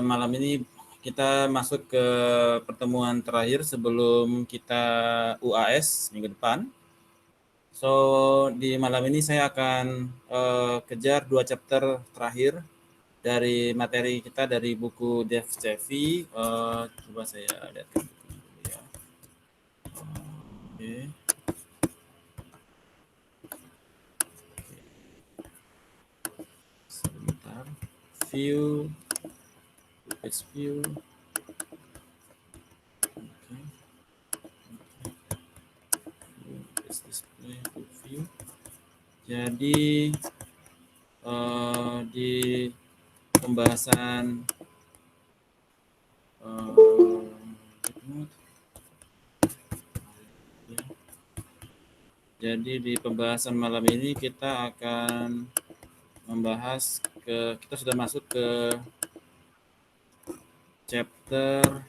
Malam ini kita masuk ke pertemuan terakhir sebelum kita UAS minggu depan. So di malam ini saya akan kejar 2 chapter terakhir dari materi kita dari buku DevCevi. Coba saya lihat dulu ya. Oke. Sebentar. View, page view. Display view. Jadi di pembahasan jadi di pembahasan malam ini kita akan membahas kita sudah masuk ke chapter.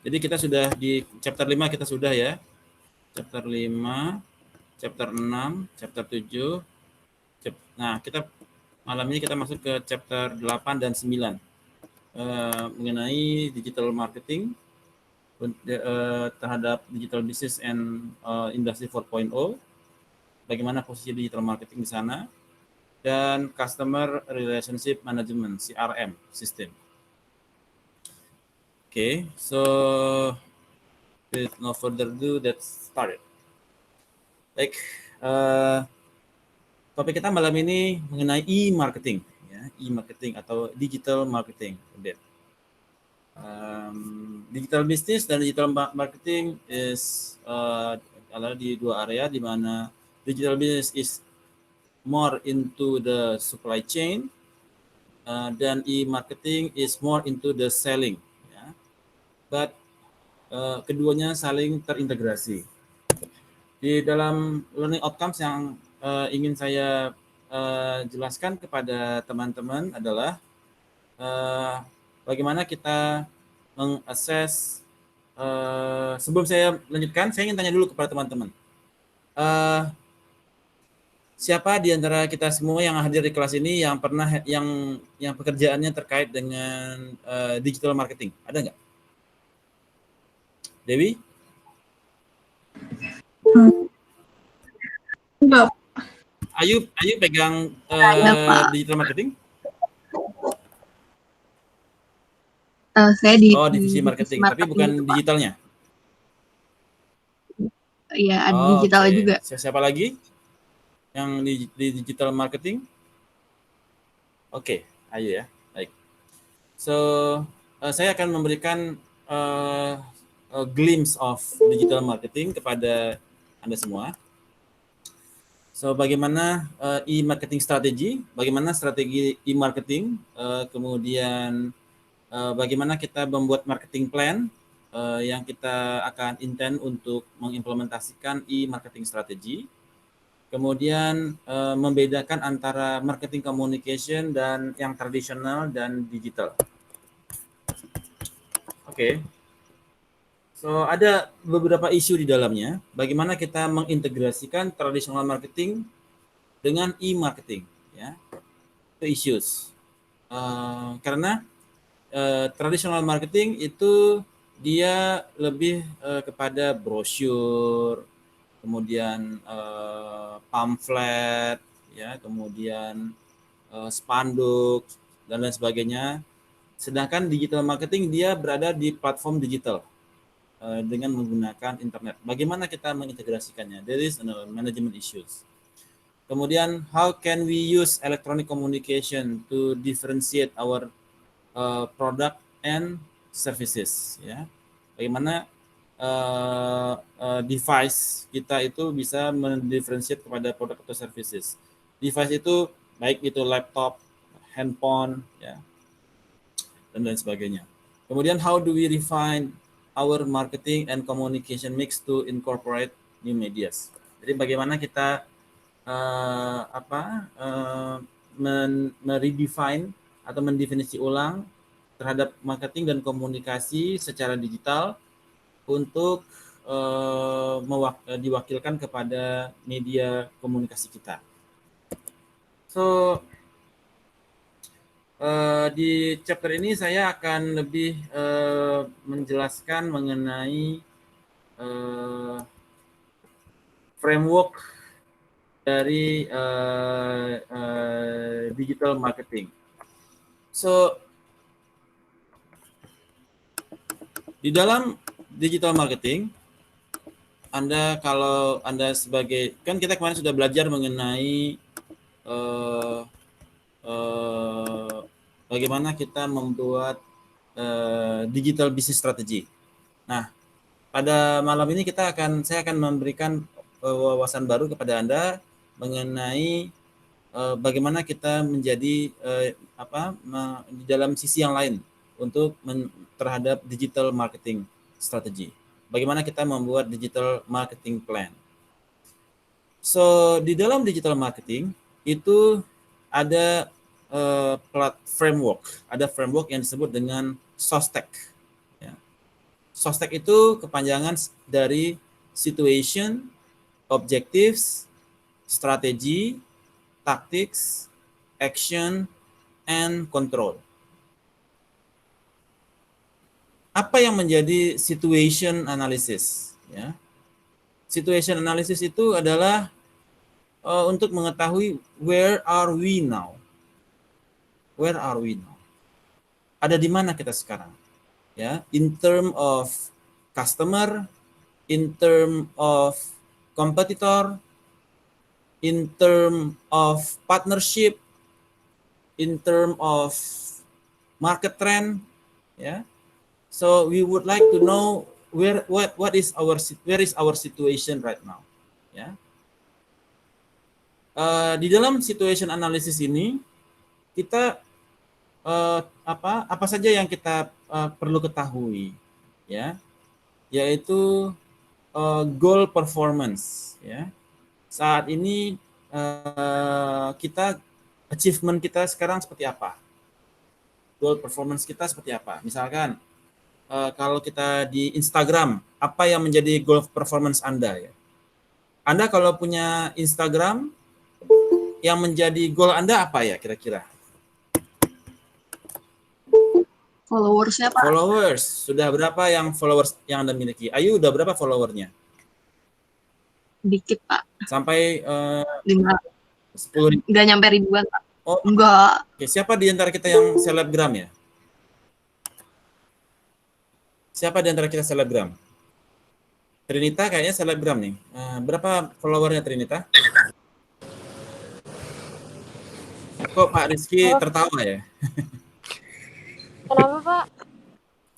Jadi kita sudah di chapter 5 kita sudah ya. Chapter 5, chapter 6, chapter 7. Nah, kita malam ini kita masuk ke chapter 8 dan 9 mengenai digital marketing terhadap digital business and industry 4.0. Bagaimana posisi digital marketing di sana dan customer relationship management CRM system. Okay, so with no further ado, let's start it. Baik, topik kita malam ini mengenai e-marketing, ya, e-marketing atau digital marketing. Digital business dan digital marketing adalah di 2 area di mana digital business is more into the supply chain dan e-marketing is more into the selling. Ya. But keduanya saling terintegrasi. Di dalam learning outcomes yang ingin saya jelaskan kepada teman-teman adalah bagaimana kita mengakses. Sebelum saya lanjutkan, saya ingin tanya dulu kepada teman-teman. Siapa di antara kita semua yang hadir di kelas ini yang pernah yang pekerjaannya terkait dengan digital marketing? Ada nggak? Dewi? Enggak. Ayu pegang digital marketing? Saya di divisi marketing, tapi bukan digitalnya? Iya, ada digital juga. Siapa lagi yang di digital marketing? Oke, Ayu ya. Baik. So, saya akan memberikan a glimpse of digital marketing kepada Anda semua. So, bagaimana e-marketing strategi, bagaimana strategi e-marketing, kemudian bagaimana kita membuat marketing plan yang kita akan intend untuk mengimplementasikan e-marketing strategi. Kemudian membedakan antara marketing communication dan yang tradisional dan digital. Oke. So, ada beberapa isu di dalamnya. Bagaimana kita mengintegrasikan tradisional marketing dengan e-marketing, ya. Itu issues. Karena tradisional marketing itu dia lebih kepada brosur, kemudian pamflet, ya, kemudian spanduk dan lain sebagainya. Sedangkan digital marketing dia berada di platform digital dengan menggunakan internet. Bagaimana kita mengintegrasikannya? There is management issues. Kemudian, how can we use electronic communication to differentiate our product and services? Ya, bagaimana device kita itu bisa mendifferentiate kepada produk atau services. Device itu baik itu laptop, handphone, ya, dan lain sebagainya. Kemudian how do we refine our marketing and communication mix to incorporate new medias? Jadi bagaimana kita meredefine atau mendefinisi ulang terhadap marketing dan komunikasi secara digital untuk diwakilkan kepada media komunikasi kita. So di chapter ini saya akan lebih menjelaskan mengenai framework dari digital marketing. So di dalam digital marketing, kalau Anda sebagai, kan kita kemarin sudah belajar mengenai bagaimana kita membuat digital business strategy. Nah, pada malam ini saya akan memberikan wawasan baru kepada Anda mengenai bagaimana kita menjadi di dalam sisi yang lain untuk terhadap digital marketing strategy. Bagaimana kita membuat digital marketing plan. So, di dalam digital marketing itu ada ada framework yang disebut dengan SOSTEC. Ya. SOSTEC itu kepanjangan dari situation, objectives, strategy, tactics, action, and control. Apa yang menjadi situation analysis? Ya. Situation analysis itu adalah untuk mengetahui where are we now? Where are we now? Ada di mana kita sekarang? Ya, in term of customer, in term of competitor, in term of partnership, in term of market trend, ya. So we would like to know where is our situation right now, ya. Di dalam situation analysis ini kita apa saja yang kita perlu ketahui, ya, yaitu goal performance, ya. Saat ini achievement kita sekarang seperti apa, goal performance kita seperti apa. Misalkan kalau kita di Instagram, apa yang menjadi goal performance Anda, ya? Anda kalau punya Instagram, yang menjadi goal Anda apa ya kira-kira? Followersnya, Pak. Followers. Sudah berapa yang followers yang Anda miliki? Ayu udah berapa followernya? Dikit, Pak. Sampai 10.000. Nggak nyampe ribuan, Pak. Oh, enggak. Oke, siapa di antara kita yang selebgram ya? Siapa di antara kita selebgram? Trinita kayaknya selebgram nih. Berapa followernya Trinita? Kok Pak Rizky tertawa ya? Kenapa, Pak?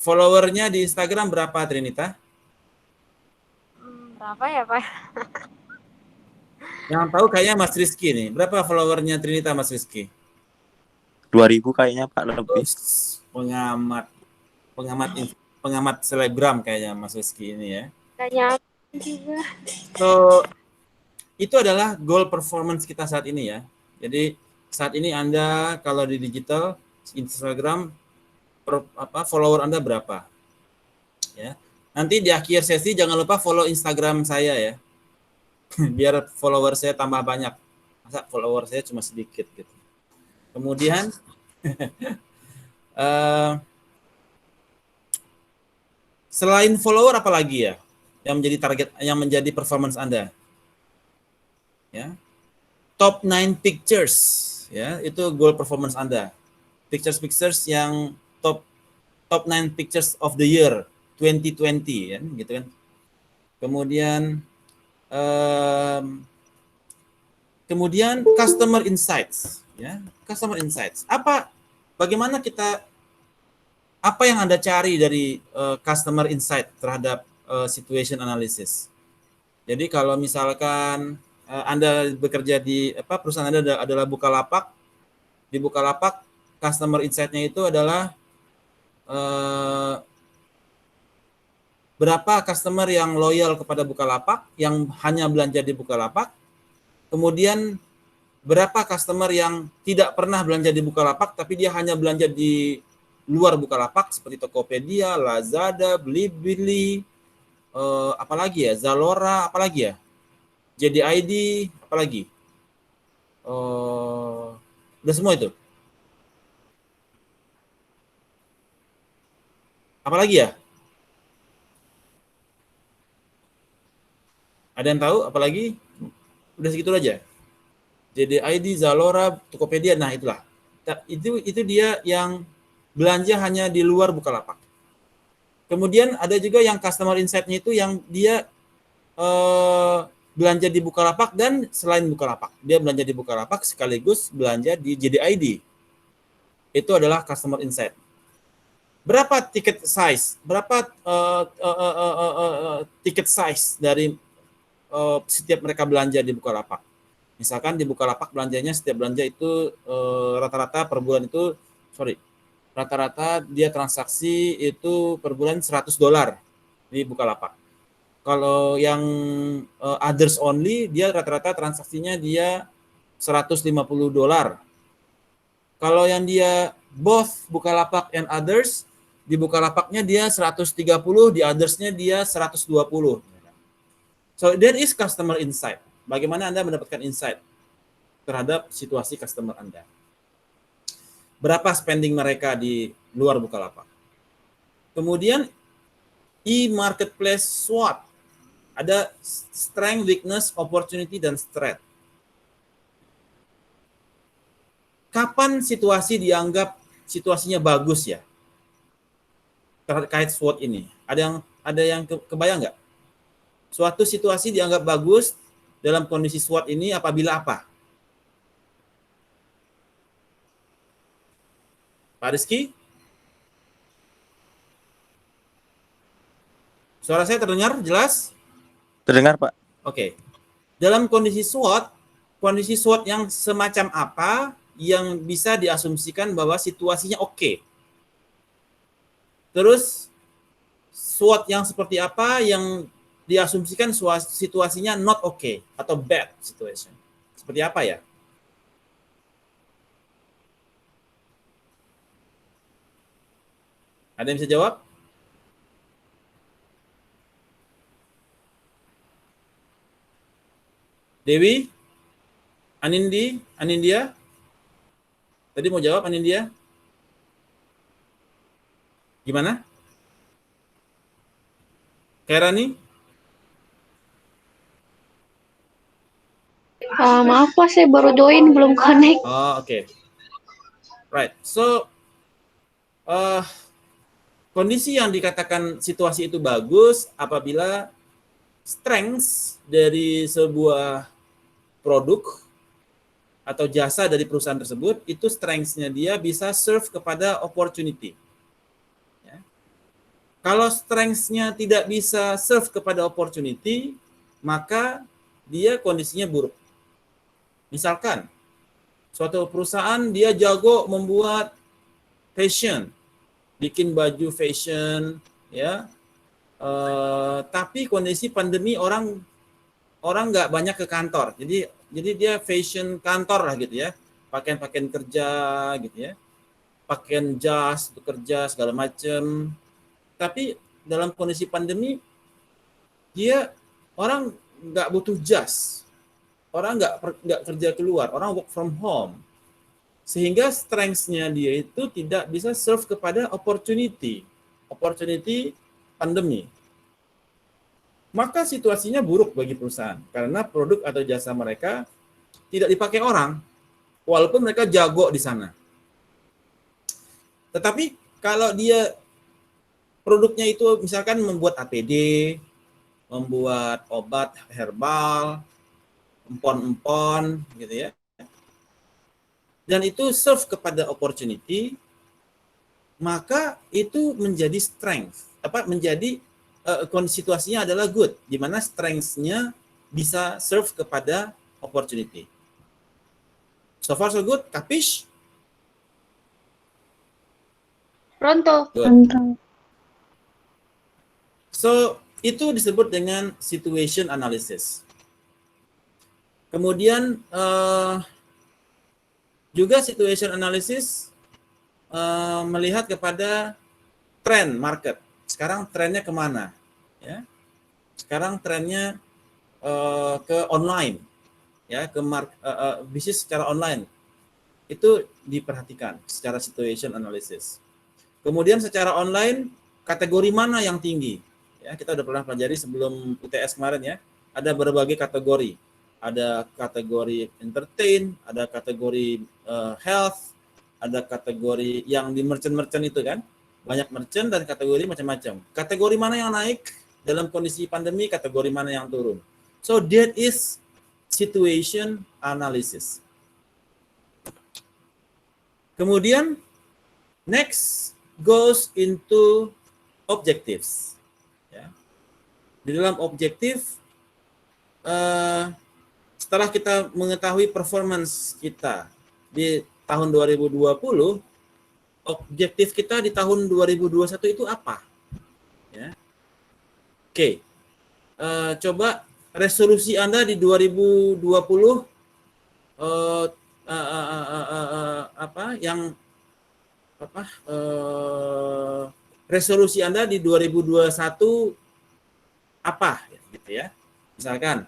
Followernya di Instagram berapa Trinita? Berapa ya, Pak? Yang tahu kayaknya Mas Rizky nih. Berapa followernya Trinita Mas Rizky? 2.000 kayaknya Pak, lebih. Pengamat selebgram kayaknya Mas Rizky ini ya. Kayaknya juga. So, itu adalah goal performance kita saat ini ya. Jadi saat ini Anda kalau di digital Instagram follower Anda berapa? Ya. Nanti di akhir sesi jangan lupa follow Instagram saya ya. Biar follower saya tambah banyak. Masa follower saya cuma sedikit gitu. Kemudian selain follower apa lagi ya yang menjadi target, yang menjadi performance Anda? Ya. Top 9 pictures ya, itu goal performance Anda. Pictures yang top 9 pictures of the year 2020 ya, gitu kan. Kemudian customer insights ya. Customer insights. Apa yang Anda cari dari customer insight terhadap situation analysis? Jadi kalau misalkan Anda bekerja di perusahaan Anda adalah Bukalapak, di Bukalapak customer insight-nya itu adalah berapa customer yang loyal kepada Bukalapak, yang hanya belanja di Bukalapak, kemudian berapa customer yang tidak pernah belanja di Bukalapak tapi dia hanya belanja di luar Bukalapak seperti Tokopedia, Lazada, Blibli, apalagi ya, Zalora, apalagi ya, JDID, apalagi Udah semua itu. Apalagi ya? Ada yang tahu apalagi? Udah segitu aja. JDID, Zalora, Tokopedia, nah itulah. Itu dia yang belanja hanya di luar Bukalapak. Kemudian ada juga yang customer insight-nya itu yang dia belanja di Bukalapak dan selain Bukalapak. Dia belanja di Bukalapak sekaligus belanja di JDID. Itu adalah customer insight. Berapa tiket size? Berapa tiket size dari setiap mereka belanja di Bukalapak? Misalkan di Bukalapak belanjanya setiap belanja itu rata-rata per bulan itu rata-rata dia transaksi itu per bulan $100 di Bukalapak. Kalau yang others only dia rata-rata transaksinya dia $150. Kalau yang dia both Bukalapak and others, di Bukalapaknya dia 130, di others-nya dia 120. So there is customer insight. Bagaimana Anda mendapatkan insight terhadap situasi customer Anda? Berapa spending mereka di luar Bukalapak? Kemudian e-marketplace SWOT. Ada strength, weakness, opportunity, dan threat. Kapan situasi dianggap situasinya bagus ya? Terkait SWOT ini. Ada yang kebayang nggak? Suatu situasi dianggap bagus dalam kondisi SWOT ini apabila apa? Pak Rizky? Suara saya terdengar jelas? Terdengar, Pak. Oke. Dalam kondisi SWOT yang semacam apa yang bisa diasumsikan bahwa situasinya oke? Terus SWOT yang seperti apa yang diasumsikan situasinya not okay atau bad situation? Seperti apa ya? Ada yang bisa jawab? Dewi? Anindya? Tadi mau jawab Anindya? Gimana? Kairani? Maaf Pak, saya baru join, belum connect. Oh, oke. Right. So, kondisi yang dikatakan situasi itu bagus apabila strength dari sebuah produk atau jasa dari perusahaan tersebut, itu strength-nya dia bisa serve kepada opportunity. Ya. Kalau strength-nya tidak bisa serve kepada opportunity, maka dia kondisinya buruk. Misalkan, suatu perusahaan dia jago membuat fashion, bikin baju fashion, ya. Tapi kondisi pandemi orang nggak banyak ke kantor, jadi dia fashion kantor lah gitu ya, pakaian kerja gitu ya, pakaian jas untuk kerja segala macam. Tapi dalam kondisi pandemi dia orang nggak butuh jas, orang nggak kerja keluar, orang work from home, sehingga strength-nya dia itu tidak bisa serve kepada opportunity pandemi. Maka situasinya buruk bagi perusahaan karena produk atau jasa mereka tidak dipakai orang walaupun mereka jago di sana. Tetapi kalau dia produknya itu misalkan membuat APD, membuat obat herbal, empon-empon gitu ya. Dan itu serve kepada opportunity, maka itu menjadi strength, menjadi situasinya adalah good, di mana strength-nya bisa serve kepada opportunity. So far so good, kapish? Pronto. Good. So, itu disebut dengan situation analysis. Kemudian juga situation analysis melihat kepada trend market. Sekarang trennya kemana? Ya, sekarang trennya ke online, ya, ke bisnis secara online. itu diperhatikan secara situation analysis. Kemudian secara online, kategori mana yang tinggi? Ya, kita udah pernah pelajari sebelum UTS kemarin ya. Ada berbagai kategori. Ada kategori entertain, ada kategori health, ada kategori yang di merchant-merchant itu kan. Banyak merchant dan kategori macam-macam. Kategori mana yang naik dalam kondisi pandemi, kategori mana yang turun. So that is situation analysis. Kemudian next goes into objectives. Ya. Di dalam objektif, setelah kita mengetahui performance kita di tahun 2020, objektif kita di tahun 2021 itu apa? Ya. Oke, coba resolusi Anda di 2020 resolusi Anda di 2021 apa? Gitu ya. Misalkan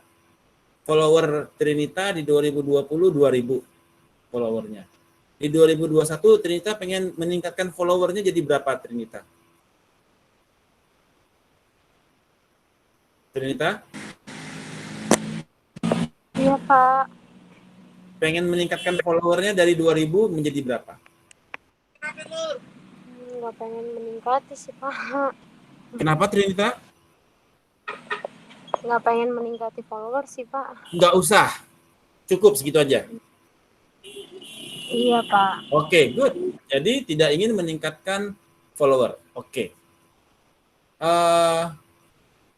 follower Trinita di 2020 2000 followernya. Di 2021 Trinita pengen meningkatkan followernya jadi berapa Trinita? Trinita? Iya, Pak. Pengen meningkatkan followernya dari 2000 menjadi berapa? Nggak pengen meningkati sih, Pak. Kenapa Trinita? Nggak pengen meningkati follower sih, Pak. Nggak usah. Cukup segitu aja. Iya, Pak. Oke, good. Jadi tidak ingin meningkatkan follower. Oke.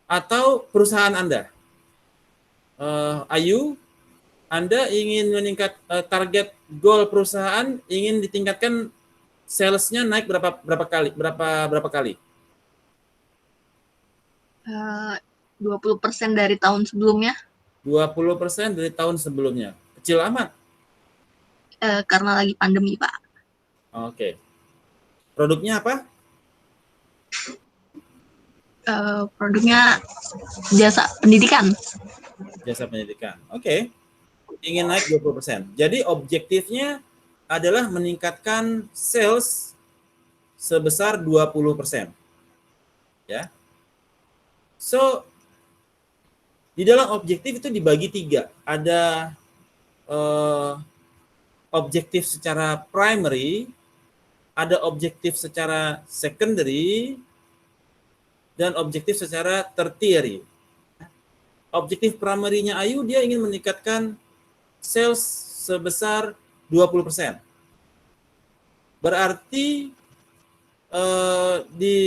Atau perusahaan Anda. Ayu, Anda ingin meningkat target goal perusahaan, ingin ditingkatkan sales-nya naik berapa kali? 20% dari tahun sebelumnya. 20% dari tahun sebelumnya. Kecil amat. Karena lagi pandemi, Pak. Oke. Produknya apa? Produknya jasa pendidikan. Jasa pendidikan. Oke. Ingin naik 20%. Jadi objektifnya adalah meningkatkan sales sebesar 20%. Ya. So, di dalam objektif itu dibagi 3. Ada objektif secara primary, ada objektif secara secondary, dan objektif secara tertiary. Objektif primary-nya Ayu, dia ingin meningkatkan sales sebesar 20%. Berarti di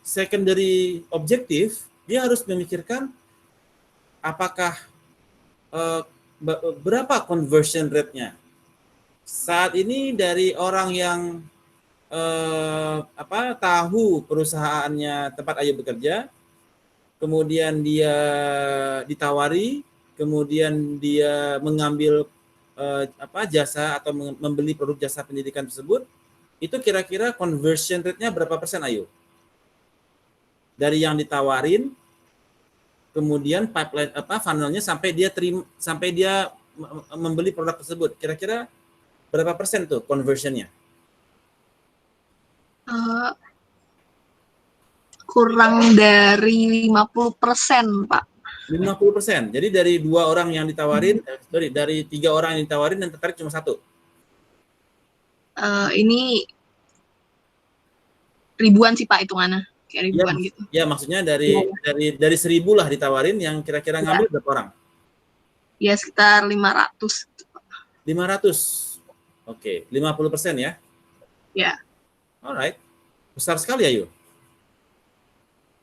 secondary objektif, dia harus memikirkan apakah berapa conversion rate-nya. Saat ini dari orang yang tahu perusahaannya tempat Ayu bekerja, kemudian dia ditawari, kemudian dia mengambil jasa atau membeli produk jasa pendidikan tersebut, itu kira-kira conversion rate-nya berapa persen Ayu? Dari yang ditawarin, kemudian pipeline funnel-nya sampai dia membeli produk tersebut, kira-kira berapa persen tuh conversion-nya? Kurang dari 50%, Pak. 50%. Jadi dari 2 orang yang ditawarin, dari 3 orang yang ditawarin dan tertarik cuma 1. Ini ribuan sih, Pak, hitungannya. Kayak ribuan gitu. Ya, maksudnya dari 1000 lah ditawarin, yang kira-kira ngambil berapa orang? Ya, sekitar 500. 500. Oke, 50% ya? Ya. Alright. Besar sekali Ayu.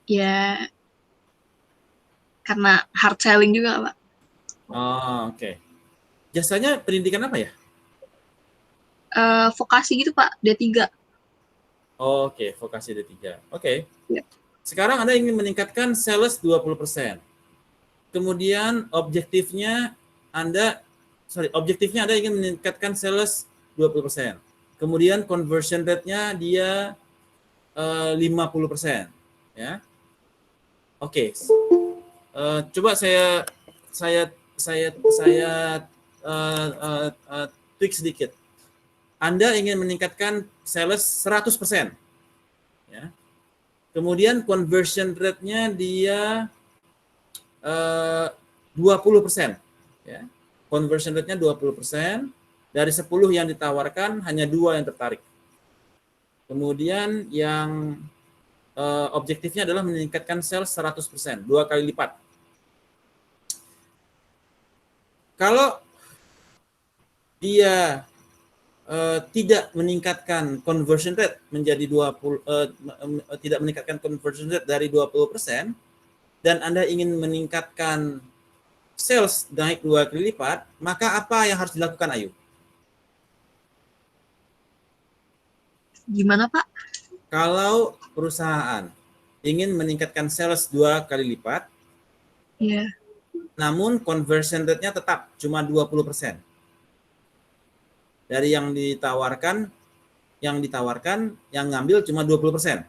Ya, karena hard selling juga, Pak. Oh, oke. Jasanya pendidikan apa ya? Vokasi gitu, Pak, D3. Oke, vokasi D3. Oke. Ya. Sekarang Anda ingin meningkatkan sales 20%. Kemudian objektifnya Anda ingin meningkatkan sales 20%. Kemudian conversion rate-nya dia 50%, ya. Oke. Coba saya tweak sedikit. Anda ingin meningkatkan sales 100%. Ya. Kemudian conversion rate-nya dia 20%. Ya. Conversion rate-nya 20%. Dari 10 yang ditawarkan, hanya 2 yang tertarik. Kemudian yang objektifnya adalah meningkatkan sales 100%, 2 kali lipat. Kalau dia tidak meningkatkan conversion rate menjadi 20 tidak meningkatkan conversion rate dari 20% dan Anda ingin meningkatkan sales naik 2 kali lipat, maka apa yang harus dilakukan, Ayu? Gimana, Pak? Kalau perusahaan ingin meningkatkan sales 2 kali lipat, Iya. namun conversion rate-nya tetap cuma 20%. Dari yang ditawarkan, yang ngambil cuma 20%.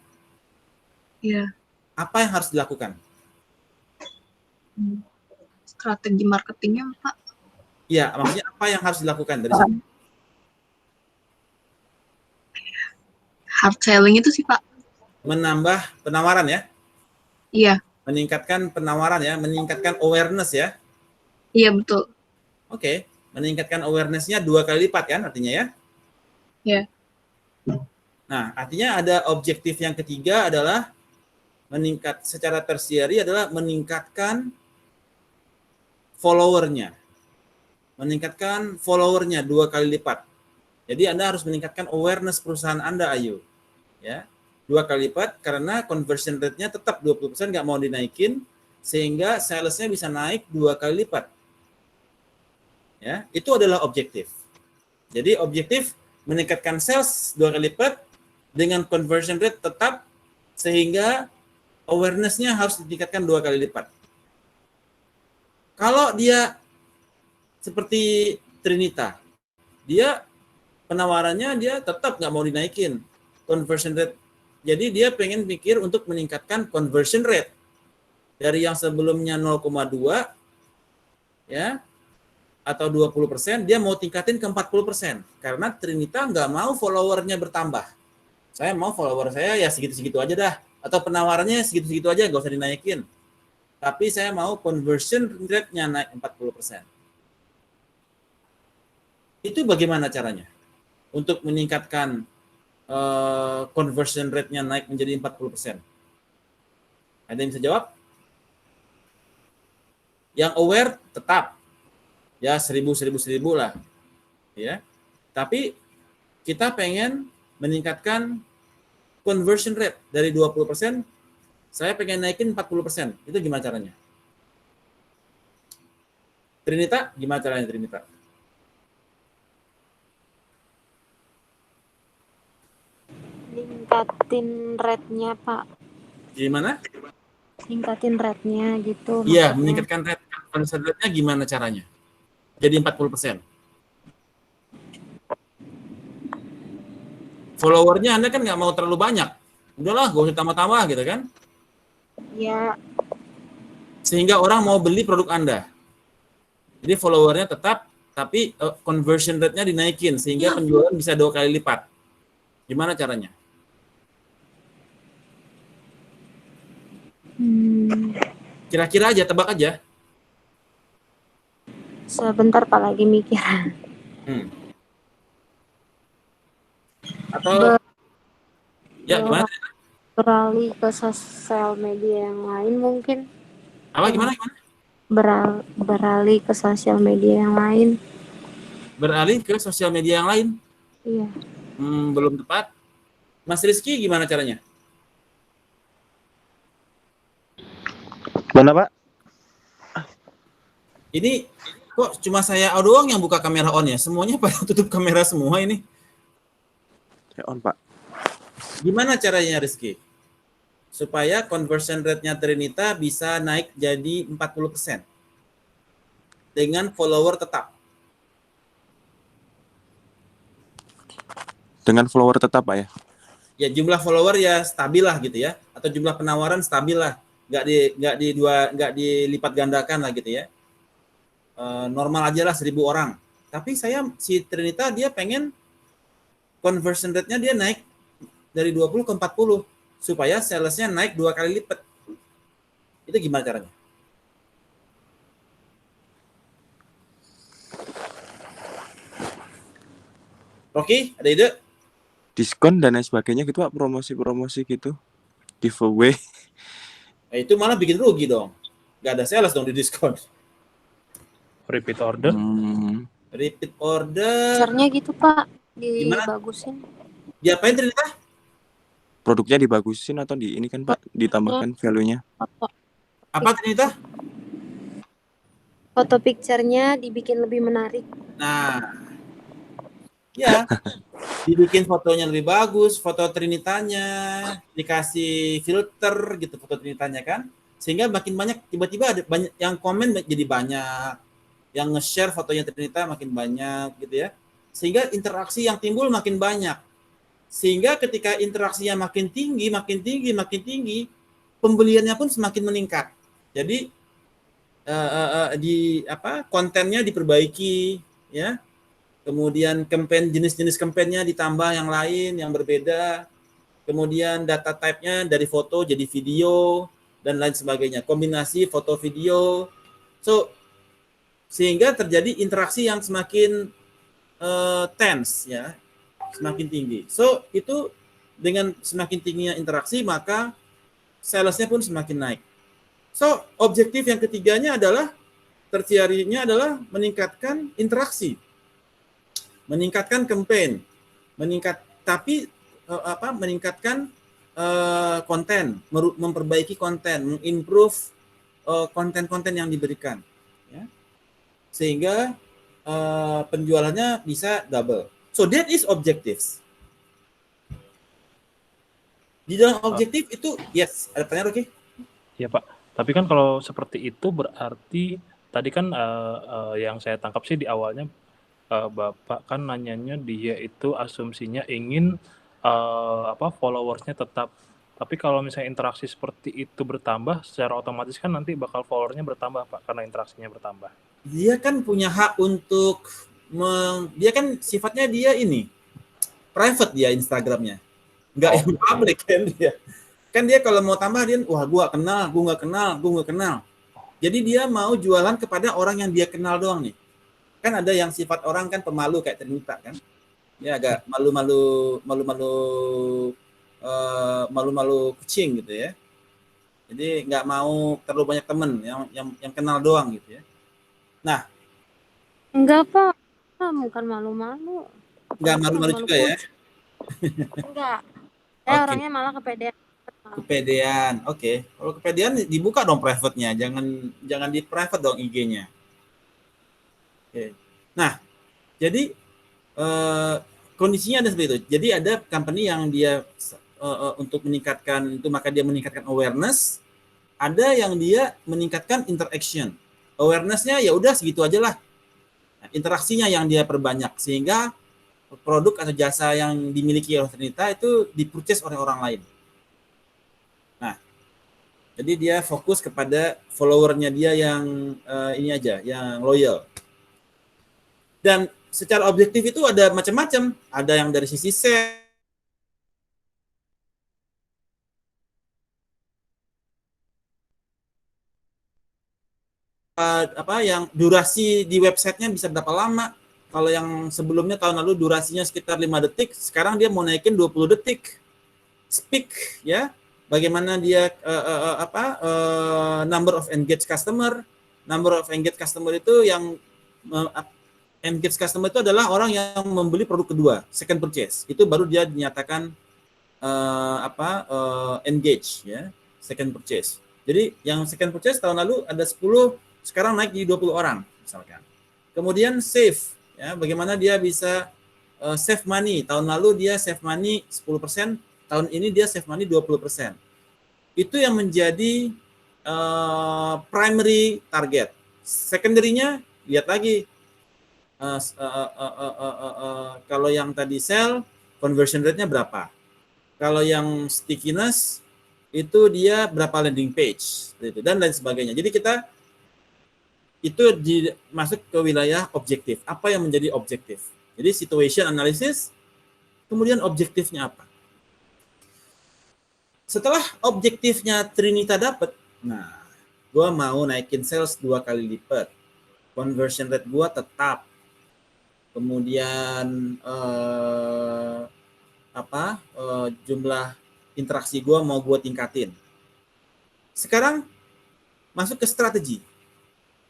Iya. Apa yang harus dilakukan? Strategi marketingnya, Pak. Iya, maksudnya apa yang harus dilakukan dari situ? Hard selling itu sih, Pak. Menambah penawaran ya? Iya. Meningkatkan penawaran ya, meningkatkan awareness ya? Iya, betul. Oke, meningkatkan awareness-nya 2 kali lipat kan artinya ya? Iya. Nah, artinya ada objektif yang ketiga adalah meningkat secara tersieri adalah meningkatkan followernya. Meningkatkan followernya 2 kali lipat. Jadi Anda harus meningkatkan awareness perusahaan Anda, Ayu. Ya, 2 kali lipat karena conversion rate-nya tetap 20%, nggak mau dinaikin, sehingga sales-nya bisa naik 2 kali lipat. Ya, itu adalah objektif. Jadi objektif meningkatkan sales 2 kali lipat dengan conversion rate tetap, sehingga awareness-nya harus ditingkatkan 2 kali lipat. Kalau dia seperti Trinita, dia penawarannya dia tetap nggak mau dinaikin conversion rate. Jadi dia pengen pikir untuk meningkatkan conversion rate dari yang sebelumnya 0,2 ya atau 20%, dia mau tingkatin ke 40% karena Trinita nggak mau followernya bertambah. Saya mau follower saya ya segitu-segitu aja dah, atau penawarannya segitu-segitu aja, nggak usah dinaikin. Tapi saya mau conversion rate-nya naik 40%. Itu bagaimana caranya untuk meningkatkan conversion rate-nya naik menjadi 40%? Ada yang bisa jawab? Yang aware tetap ya 1000 lah, ya. Tapi kita pengen meningkatkan conversion rate dari 20%, saya pengen naikin 40%. Itu gimana caranya? Trinita, gimana caranya Trinita? Ningkatin rate-nya, Pak. Gimana? Ningkatin rate-nya gitu. Iya, maksudnya. meningkatkan rate conversion rate-nya gimana caranya? Jadi 40%. Followernya Anda kan nggak mau terlalu banyak. Udahlah, gak usah tambah-tambah gitu kan? Ya, Sehingga orang mau beli produk Anda. Jadi followernya tetap, tapi conversion rate-nya dinaikin sehingga penjualan bisa 2 kali lipat. Gimana caranya? Kira-kira aja, tebak aja. sebentar Pak lagi mikir. Atau ya gimana? Beralih ke sosial media yang lain mungkin. Apa gimana? Beralih ke sosial media yang lain. Beralih ke sosial media yang lain? Iya. Belum tepat. Mas Rizky gimana caranya? Mana Pak? Ini kok cuma saya doang yang buka kamera on ya? Semuanya pada tutup kamera semua ini. Saya on Pak. Gimana caranya Rizky? Supaya conversion rate-nya Trinita bisa naik jadi 40%. Dengan follower tetap. Dengan follower tetap Pak ya? Ya jumlah follower ya stabil lah gitu ya. Atau jumlah penawaran stabil lah. Nggak dilipat gandakan lah gitu ya. Normal aja lah 1000 orang. Tapi si Trinita dia pengen conversion rate-nya dia naik dari 20 ke 40 supaya sales-nya naik 2 kali lipat. Itu gimana caranya? Oke, ada ide? Diskon dan lain sebagainya gitu Pak, promosi-promosi gitu. Giveaway. Nah, itu malah bikin rugi dong. Nggak ada sales dong di diskon. Repeat order. Repeat order. Caranya gitu Pak, Gimana? dibagusin. Diapain Trinita? Produknya dibagusin atau di ini kan Pak, ditambahkan value-nya. Apa Trinita? Foto picture-nya dibikin lebih menarik. Nah, ya, dibikin fotonya lebih bagus, foto Trinitanya, dikasih filter gitu foto Trinitanya kan, sehingga makin banyak, tiba-tiba ada banyak yang komen jadi banyak, yang nge-share fotonya Trinita makin banyak gitu ya, sehingga interaksi yang timbul makin banyak, sehingga ketika interaksinya makin tinggi, pembeliannya pun semakin meningkat. Jadi kontennya diperbaiki ya. Kemudian jenis-jenis kampanye ditambah yang lain yang berbeda. Kemudian data type-nya dari foto jadi video dan lain sebagainya. Kombinasi foto video. So sehingga terjadi interaksi yang semakin tense ya, semakin tinggi. So itu dengan semakin tingginya interaksi maka sales-nya pun semakin naik. So objektif yang ketiganya adalah tertiarinya adalah meningkatkan interaksi. Meningkatkan campaign, meningkatkan konten, memperbaiki konten, mengimprove konten-konten yang diberikan, ya. Sehingga penjualannya bisa double. So that is objectives. Di dalam objektif itu, yes, ada pertanyaan Rocky? Ya Pak, tapi kan kalau seperti itu berarti tadi kan yang saya tangkap sih di awalnya Bapak kan nanyanya dia itu asumsinya ingin followersnya tetap. Tapi kalau misalnya interaksi seperti itu bertambah, secara otomatis kan nanti bakal followernya bertambah Pak, karena interaksinya bertambah. Dia kan punya hak untuk dia kan sifatnya dia ini private dia Instagramnya, nggak yang public kan dia. Kan dia kalau mau tambah dia, wah gua nggak kenal. Jadi dia mau jualan kepada orang yang dia kenal doang nih. Kan ada yang sifat orang kan pemalu kayak Trinita kan. Dia agak malu-malu kucing gitu ya. Jadi nggak mau terlalu banyak temen yang kenal doang gitu ya. Nah, Enggak Pak, bukan malu-malu. nggak malu-malu juga ya. Enggak. Saya Oke. orangnya malah kepedean. Kepedean, oke. Kalau kepedean dibuka dong private-nya, jangan di private dong IG-nya. Oke. Nah, jadi kondisinya ada seperti itu. Jadi ada company yang dia untuk meningkatkan itu maka dia meningkatkan awareness. Ada yang dia meningkatkan interaction. Awareness-nya ya udah segitu aja lah. Nah, interaksinya yang dia perbanyak sehingga produk atau jasa yang dimiliki oleh Trinita itu dipurchase oleh orang lain. Nah, jadi dia fokus kepada followernya dia yang ini aja, yang loyal. Dan secara objektif itu ada macam-macam. Ada yang dari sisi sales, yang durasi di websitenya bisa berapa lama. Kalau yang sebelumnya tahun lalu durasinya sekitar 5 detik, sekarang dia mau naikin 20 detik. Speak ya. Bagaimana dia number of engaged customer. Number of engaged customer itu yang engaged customer itu adalah orang yang membeli produk kedua, second purchase. Itu baru dia dinyatakan engage ya, second purchase. Jadi yang second purchase tahun lalu ada 10, sekarang naik jadi 20 orang misalkan. Kemudian save ya, bagaimana dia bisa save money. Tahun lalu dia save money 10%, tahun ini dia save money 20%. Itu yang menjadi primary target. Secondary-nya lihat lagi. Kalau yang tadi sell, conversion rate-nya berapa? Kalau yang stickiness itu dia berapa landing page gitu, dan lain sebagainya. Jadi kita itu masuk ke wilayah objektif. Apa yang menjadi objektif? Jadi situation analysis, kemudian objektifnya apa. Setelah objektifnya Trinita dapat, nah, gue mau naikin sales 2 kali lipat, conversion rate gue tetap, kemudian jumlah interaksi gue mau gue tingkatin. Sekarang masuk ke strategi.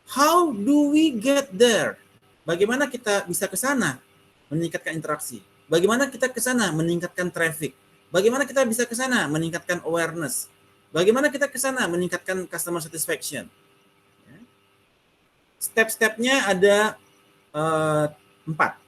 How do we get there? Bagaimana kita bisa ke sana meningkatkan interaksi? Bagaimana kita ke sana meningkatkan traffic? Bagaimana kita bisa ke sana meningkatkan awareness? Bagaimana kita ke sana meningkatkan customer satisfaction? Step-stepnya ada 4.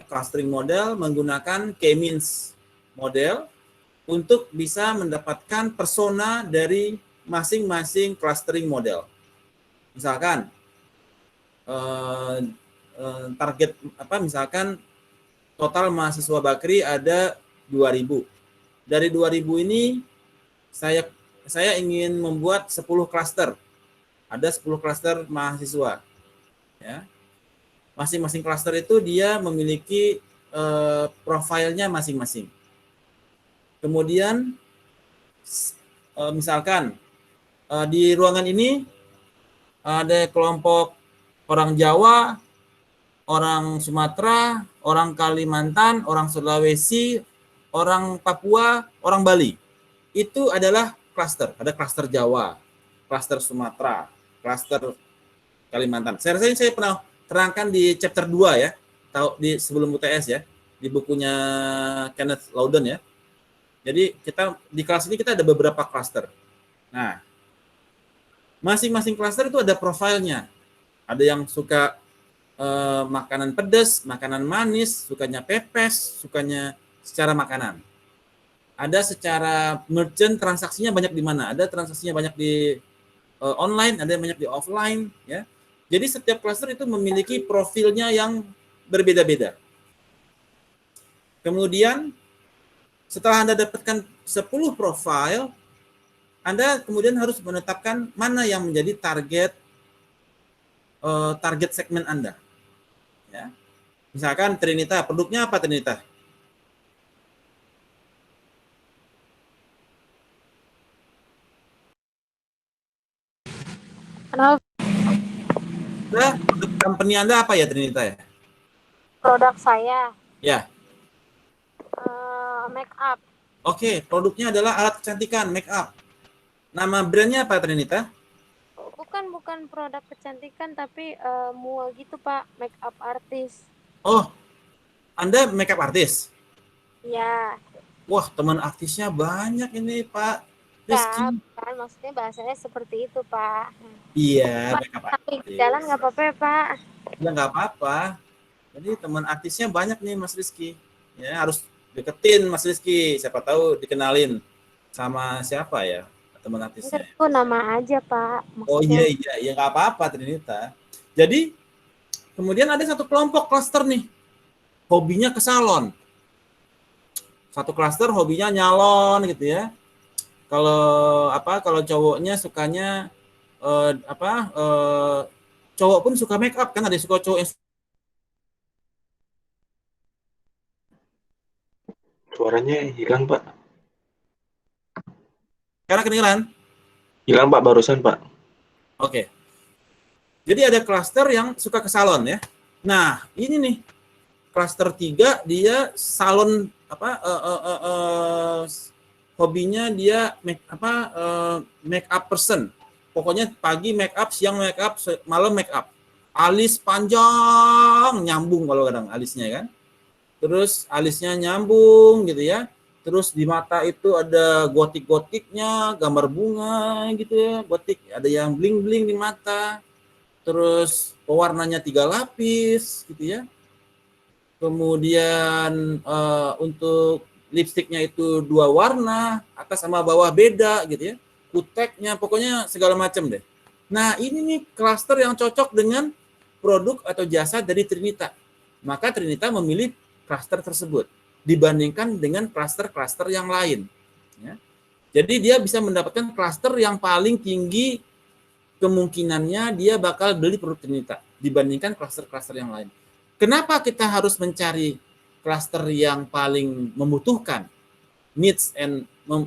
Clustering model menggunakan K-means model untuk bisa mendapatkan persona dari masing-masing clustering model. Misalkan target misalkan total mahasiswa Bakri ada 2.000. Dari 2.000 ini saya ingin membuat 10 klaster. Ada 10 klaster mahasiswa. Ya. Masing-masing klaster itu dia memiliki profilnya masing-masing. Kemudian misalkan di ruangan ini ada kelompok orang Jawa, orang Sumatera, orang Kalimantan, orang Sulawesi, orang Papua, orang Bali. Itu adalah klaster. Ada klaster Jawa, klaster Sumatera, klaster Kalimantan. Saya rasa ini saya pernah terangkan di chapter 2 ya, di sebelum UTS ya, di bukunya Kenneth Loudon ya. Jadi kita di kelas ini kita ada beberapa klaster. Nah, masing-masing klaster itu ada profilnya. Ada yang suka makanan pedas, makanan manis, sukanya pepes, sukanya secara makanan. Ada secara merchant transaksinya banyak di mana? Ada transaksinya banyak di online, ada yang banyak di offline ya. Jadi setiap klaster itu memiliki profilnya yang berbeda-beda. Kemudian setelah Anda dapatkan 10 profil, Anda kemudian harus menetapkan mana yang menjadi target segmen Anda. Ya. Misalkan Trinita, produknya apa Trinita? Kenapa? Produk company Anda apa ya Trinita ya? Produk saya Ya. make up. Oke, produknya adalah alat kecantikan, make up. Nama brandnya apa Trinita? Bukan produk kecantikan tapi mua gitu Pak, make up artist. Oh, Anda make up artist? Ya. Wah, teman artisnya banyak ini Pak Rizky. Kan maksudnya bahasanya seperti itu Pak. Iya, Pak, make up tapi artist. jalan nggak apa-apa ya, Pak. Ya nggak apa-apa. Jadi teman artisnya banyak nih Mas Rizky. Ya harus deketin Mas Rizky. Siapa tahu dikenalin sama siapa ya teman artisnya. Itu nama aja Pak. Oh Maksudnya, iya nggak apa-apa Trinita. Jadi kemudian ada satu kelompok klaster nih, hobinya ke salon. Satu klaster hobinya nyalon gitu ya. Kalau cowoknya sukanya cowok pun suka make up kan, ada yang suka cowok yang Suaranya hilang, Pak. karena kedengeran. Hilang, Pak, barusan, Pak. Oke. Jadi ada klaster yang suka ke salon ya. Nah, ini nih. Klaster 3 dia salon hobinya dia make up person. Pokoknya pagi make up, siang make up, malam make up. Alis panjang, nyambung kalau kadang alisnya kan. Terus alisnya nyambung gitu ya. Terus di mata itu ada gotik-gotiknya, gambar bunga gitu ya, gotik. Ada yang bling-bling di mata. Terus pewarnanya 3 lapis gitu ya. Kemudian untuk lipstiknya itu 2 warna, atas sama bawah beda gitu ya. Kuteknya, pokoknya segala macam deh. Nah ini nih klaster yang cocok dengan produk atau jasa dari Trinita. maka Trinita memilih klaster tersebut dibandingkan dengan klaster-klaster yang lain. Ya. Jadi dia bisa mendapatkan klaster yang paling tinggi kemungkinannya dia bakal beli produk Trinita dibandingkan klaster-klaster yang lain. Kenapa kita harus mencari klaster yang paling membutuhkan needs and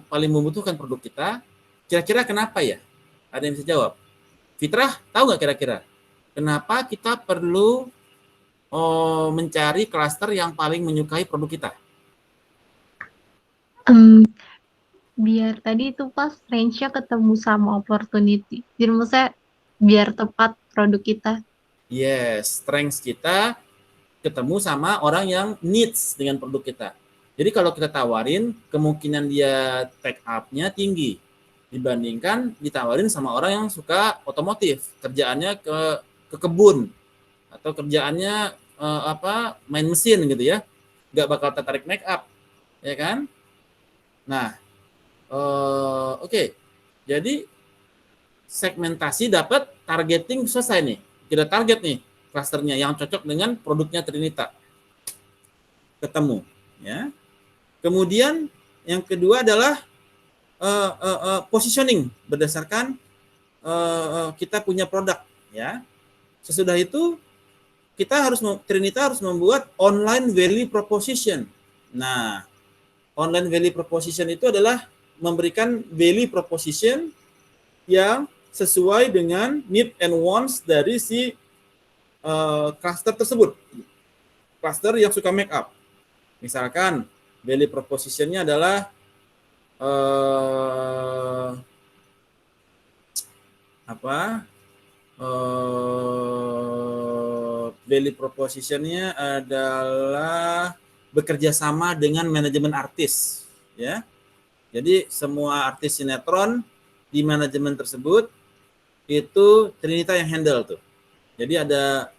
paling membutuhkan produk kita? Kira-kira kenapa ya? Ada yang bisa jawab? Fitrah, tahu nggak kira-kira? Kenapa kita perlu mencari klaster yang paling menyukai produk kita? Biar tadi itu pas range-nya ketemu sama opportunity. Jadi maksudnya biar tepat produk kita. Yes, strength kita ketemu sama orang yang needs dengan produk kita. Jadi kalau kita tawarin, kemungkinan dia take up-nya tinggi dibandingkan ditawarin sama orang yang suka otomotif, kerjaannya ke kebun atau kerjaannya main mesin gitu ya, nggak bakal tertarik make up, ya kan? Nah, oke. Jadi segmentasi dapat, targeting selesai nih. Kita target nih klasternya yang cocok dengan produknya Trinita. Ketemu, ya. Kemudian yang kedua adalah positioning berdasarkan kita punya produk, ya. Sesudah itu Trinita harus membuat online value proposition. Nah, online value proposition itu adalah memberikan value proposition yang sesuai dengan need and wants dari si cluster tersebut. Cluster yang suka make up. Misalkan value proposition-nya adalah value proposition-nya adalah bekerja sama dengan manajemen artis, ya. Jadi semua artis sinetron di manajemen tersebut itu Trinita yang handle tuh. Jadi ada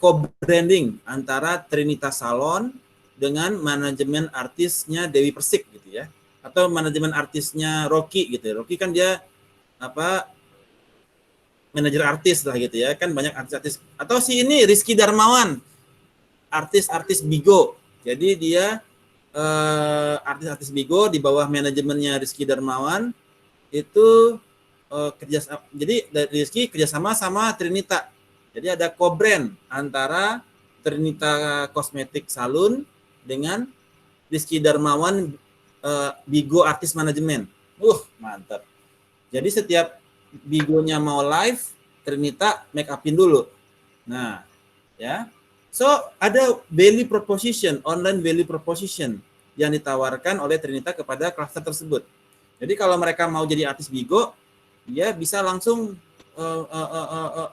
co-branding antara Trinita Salon dengan manajemen artisnya Dewi Persik gitu ya. Atau manajemen artisnya Rocky gitu ya. Rocky kan dia manajer artis lah gitu ya. Kan banyak artis-artis. Atau si ini Rizky Darmawan, artis-artis Bigo. Jadi dia artis-artis Bigo di bawah manajemennya Rizky Darmawan itu jadi Rizky kerjasama sama Trinita. Jadi ada co-brand antara Trinita Cosmetic Salon dengan Rizky Darmawan Bigo Artis Management. Mantap. Jadi setiap Bigonya mau live, Trinita make upin dulu. Nah, ya. So, ada value proposition, online value proposition yang ditawarkan oleh Trinita kepada cluster tersebut. Jadi kalau mereka mau jadi artis Bigo, dia bisa langsung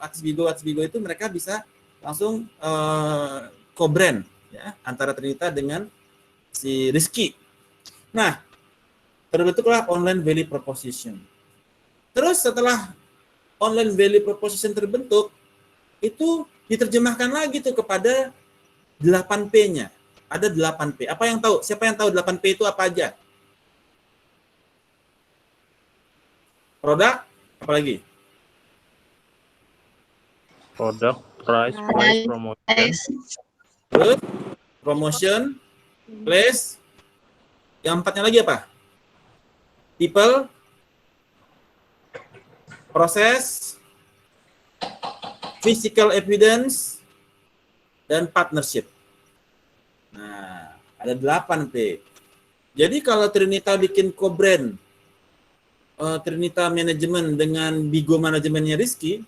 artis Bigo itu mereka bisa langsung co-brand ya antara Trinita dengan si Rizky. Nah, terbentuklah online value proposition. Terus setelah online value proposition terbentuk, itu diterjemahkan lagi tuh kepada 8P-nya. Ada 8P. Apa yang tahu? Siapa yang tahu 8P itu apa aja? Produk, apa lagi? Produk, price, promotion. Terus, promotion, place. Yang empatnya lagi apa? People, proses, physical evidence, dan partnership. Nah, ada 8P. Jadi kalau Trinita bikin co-brand, Trinita Manajemen dengan Bigo manajemennya Rizky,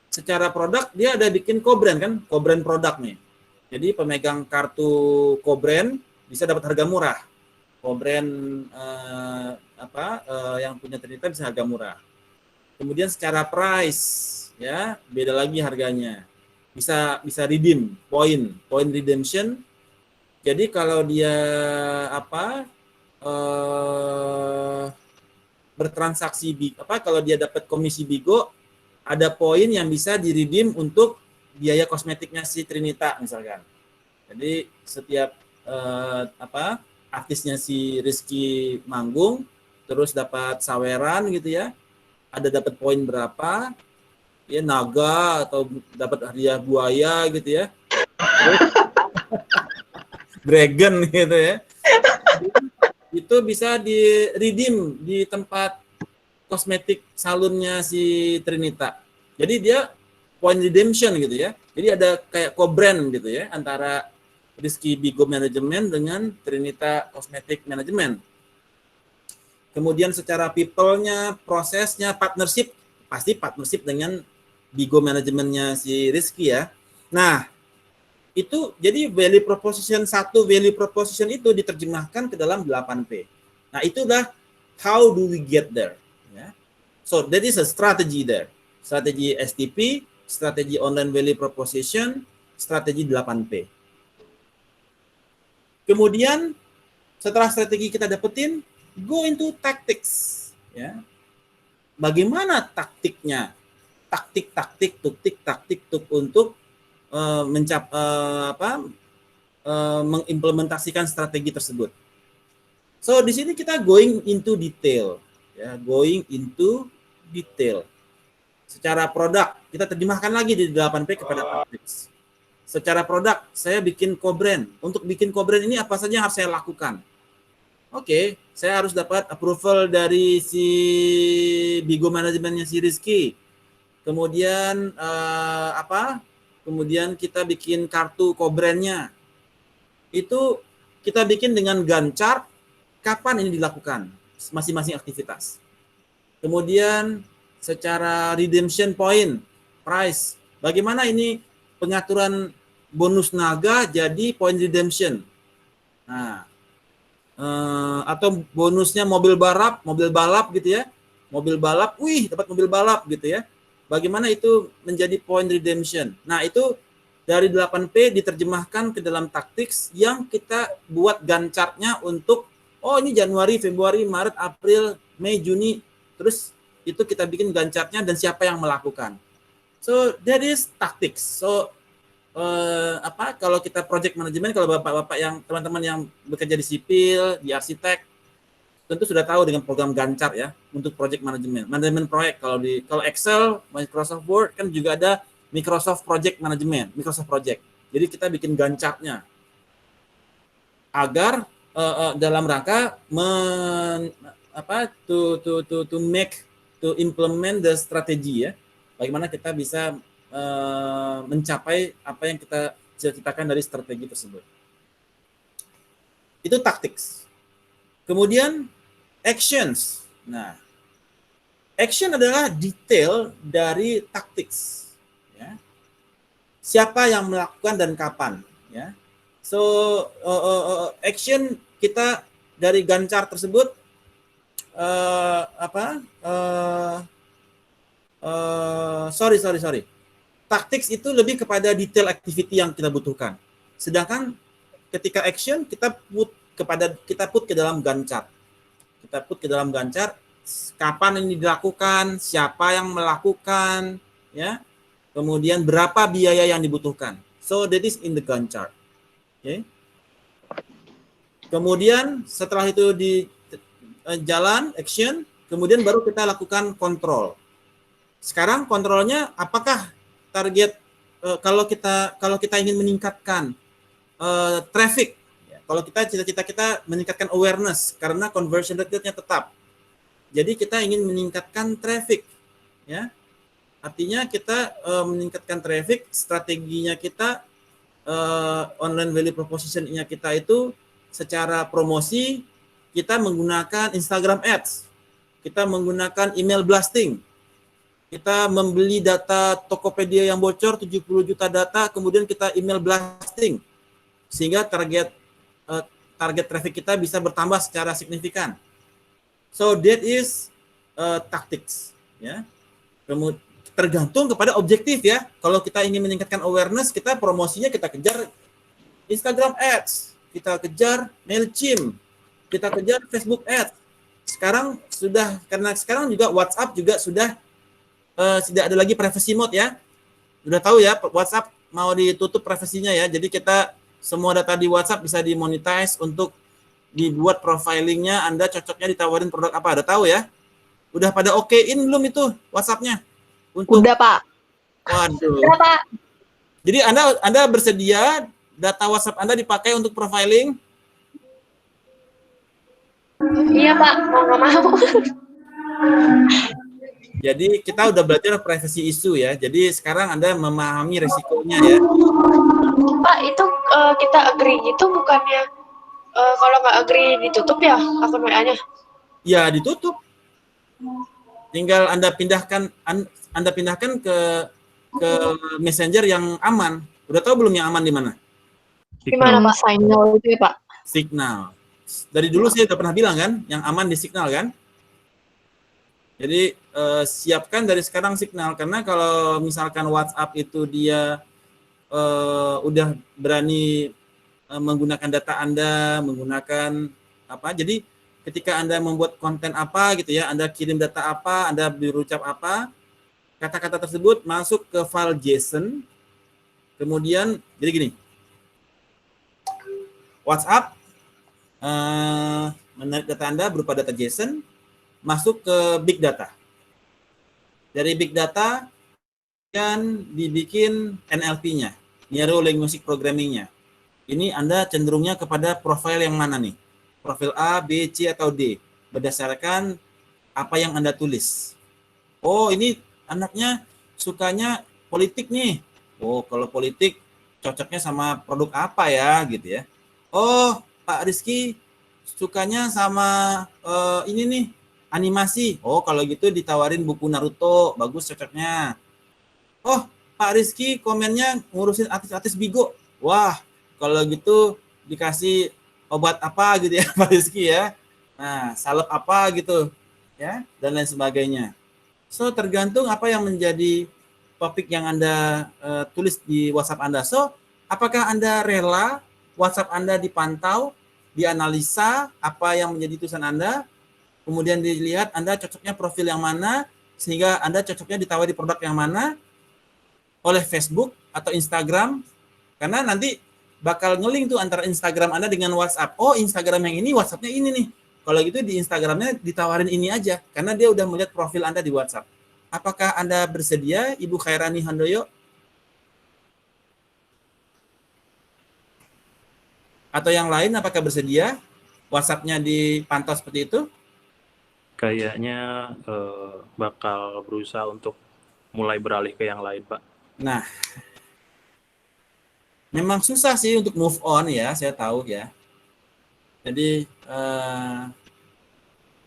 secara produk dia ada bikin co-brand kan, co-brand produk nih. Jadi pemegang kartu co-brand bisa dapat harga murah. Co-brand yang punya Trinita bisa harga murah. Kemudian secara price ya, beda lagi harganya. Bisa redeem, point redemption. Jadi kalau dia bertransaksi kalau dia dapat komisi Bigo, ada poin yang bisa di-redeem untuk biaya kosmetiknya si Trinita misalkan. Jadi setiap artisnya si Rizky manggung terus dapat saweran gitu ya. Ada dapat poin berapa? Ya naga atau dapat hadiah buaya gitu ya. Terus Dragon gitu ya. Itu bisa di redeem di tempat kosmetik salonnya si Trinita. Jadi dia point redemption gitu ya. Jadi ada kayak co-brand gitu ya antara Rizky Bigo Management dengan Trinita Cosmetic Management. Kemudian secara people-nya, prosesnya, partnership, pasti partnership dengan Bigo Manajemennya si Rizky ya. Nah, itu jadi value proposition itu diterjemahkan ke dalam 8P. Nah, itulah how do we get there. Ya. So, that is a strategy there. Strategi STP, strategi online value proposition, strategi 8P. Kemudian setelah strategi kita dapetin, go into tactics, ya. Bagaimana taktiknya? Taktik untuk mengimplementasikan strategi tersebut. So di sini kita going into detail, ya, going into detail. Secara produk kita terjemahkan lagi di 8P kepada tactics. Secara produk, saya bikin co-brand. Untuk bikin co-brand ini apa saja yang harus saya lakukan? Oke, saya harus dapat approval dari si Bigo manajemennya si Rizky. Kemudian Kemudian kita bikin kartu co-brandnya. Itu kita bikin dengan Gantt chart kapan ini dilakukan masing-masing aktivitas. Kemudian secara redemption point, price, bagaimana ini pengaturan bonus naga jadi point redemption. Nah, atau bonusnya mobil balap gitu ya. Mobil balap, wih dapat mobil balap gitu ya. Bagaimana itu menjadi point redemption. Nah, itu dari 8P diterjemahkan ke dalam tactics yang kita buat Gantt chart-nya untuk ini Januari, Februari, Maret, April, Mei, Juni. Terus itu kita bikin Gantt chart-nya dan siapa yang melakukan. So that is tactics. So kalau kita project management, kalau bapak-bapak yang teman-teman yang bekerja di sipil, di arsitek, tentu sudah tahu dengan program Gantt chart ya untuk project management, manajemen proyek. Kalau Excel, Microsoft Word kan juga ada Microsoft Project Management, Microsoft Project. Jadi kita bikin Gantt chart-nya agar dalam rangka to implement the strategy ya. Bagaimana kita bisa mencapai apa yang kita cita-citakan dari strategi tersebut. Itu tactics. Kemudian actions. Nah, action adalah detail dari tactics. Ya. Siapa yang melakukan dan kapan. Ya. So action kita dari Gantt chart tersebut sorry. Tactics itu lebih kepada detail activity yang kita butuhkan. Sedangkan ketika action kita put ke dalam Gantt chart. Kita put ke dalam Gantt chart kapan ini dilakukan, siapa yang melakukan, ya. Kemudian berapa biaya yang dibutuhkan. So that is in the Gantt chart. Okay. Kemudian setelah itu di jalan action, kemudian baru kita lakukan kontrol. Sekarang kontrolnya apakah target kalau kita ingin meningkatkan traffic, ya, kalau cita-cita kita meningkatkan awareness karena conversion rate-nya tetap. Jadi kita ingin meningkatkan traffic, ya. Artinya kita meningkatkan traffic, strateginya kita online value proposition-nya kita itu secara promosi kita menggunakan Instagram Ads, kita menggunakan email blasting, kita membeli data Tokopedia yang bocor 70 juta data, kemudian kita email blasting sehingga target traffic kita bisa bertambah secara signifikan. So that is tactics, ya. Kemudian tergantung kepada objektif ya. Kalau kita ingin meningkatkan awareness, kita promosinya kita kejar Instagram Ads, kita kejar Mailchimp, kita kejar Facebook Ads. Sekarang sekarang juga WhatsApp juga sudah tidak ada lagi privacy mode ya. Sudah tahu ya, WhatsApp mau ditutup privasinya ya. Jadi kita semua data di WhatsApp bisa dimonetize untuk dibuat profilingnya. Anda cocoknya ditawarin produk apa? Ada tahu ya? Udah pada okein belum itu WhatsApp-nya? Udah, Pak. Waduh. Udah, Pak. Jadi Anda bersedia data WhatsApp Anda dipakai untuk profiling? Iya Pak, mau nggak mau. Jadi kita udah belajar privacy issue ya. Jadi sekarang Anda memahami resikonya ya. Pak, itu kita agree gitu bukannya kalau nggak agree ditutup ya akun WA-nya? Ya ditutup. Tinggal Anda pindahkan ke messenger yang aman. Udah tahu belum yang aman di mana? Gimana Yang Pak? Signal itu ya Pak? Signal. Dari dulu saya udah pernah bilang kan, yang aman di Signal kan. Jadi siapkan dari sekarang Signal, karena kalau misalkan WhatsApp itu dia udah berani menggunakan data Anda, menggunakan apa? Jadi ketika Anda membuat konten apa gitu ya, Anda kirim data apa, Anda berucap apa, kata-kata tersebut masuk ke file JSON. Kemudian jadi gini. WhatsApp menarik data Anda berupa data JSON masuk ke big data. Dari big data kan dibikin NLP-nya, Neuro Linguistic Programming-nya. Ini Anda cenderungnya kepada profil yang mana nih? Profil A, B, C, atau D? Berdasarkan apa yang Anda tulis. Oh, ini anaknya sukanya politik nih. Oh, kalau politik cocoknya sama produk apa ya gitu ya. Oh, Pak Rizky sukanya sama ini nih, animasi. Oh, kalau gitu ditawarin buku Naruto, bagus cocoknya. Oh, Pak Rizky komennya ngurusin artis-artis Bigo. Wah, kalau gitu dikasih obat apa gitu ya Pak Rizky ya. Nah, salep apa gitu ya, dan lain sebagainya. So, tergantung apa yang menjadi topik yang Anda tulis di WhatsApp Anda. So, apakah Anda rela WhatsApp Anda dipantau, dianalisa apa yang menjadi tulisan Anda, kemudian dilihat Anda cocoknya profil yang mana, sehingga Anda cocoknya ditawari produk yang mana oleh Facebook atau Instagram, karena nanti bakal ngeling tuh antara Instagram Anda dengan WhatsApp. Oh, Instagram yang ini, WhatsApp-nya ini nih. Kalau gitu di Instagramnya ditawarin ini aja, karena dia udah melihat profil Anda di WhatsApp. Apakah Anda bersedia, Ibu Khairani Handoyo? Atau yang lain, apakah bersedia WhatsApp-nya dipantau seperti itu? Kayaknya bakal berusaha untuk mulai beralih ke yang lain, Pak. Nah, memang susah sih untuk move on ya, saya tahu ya. Jadi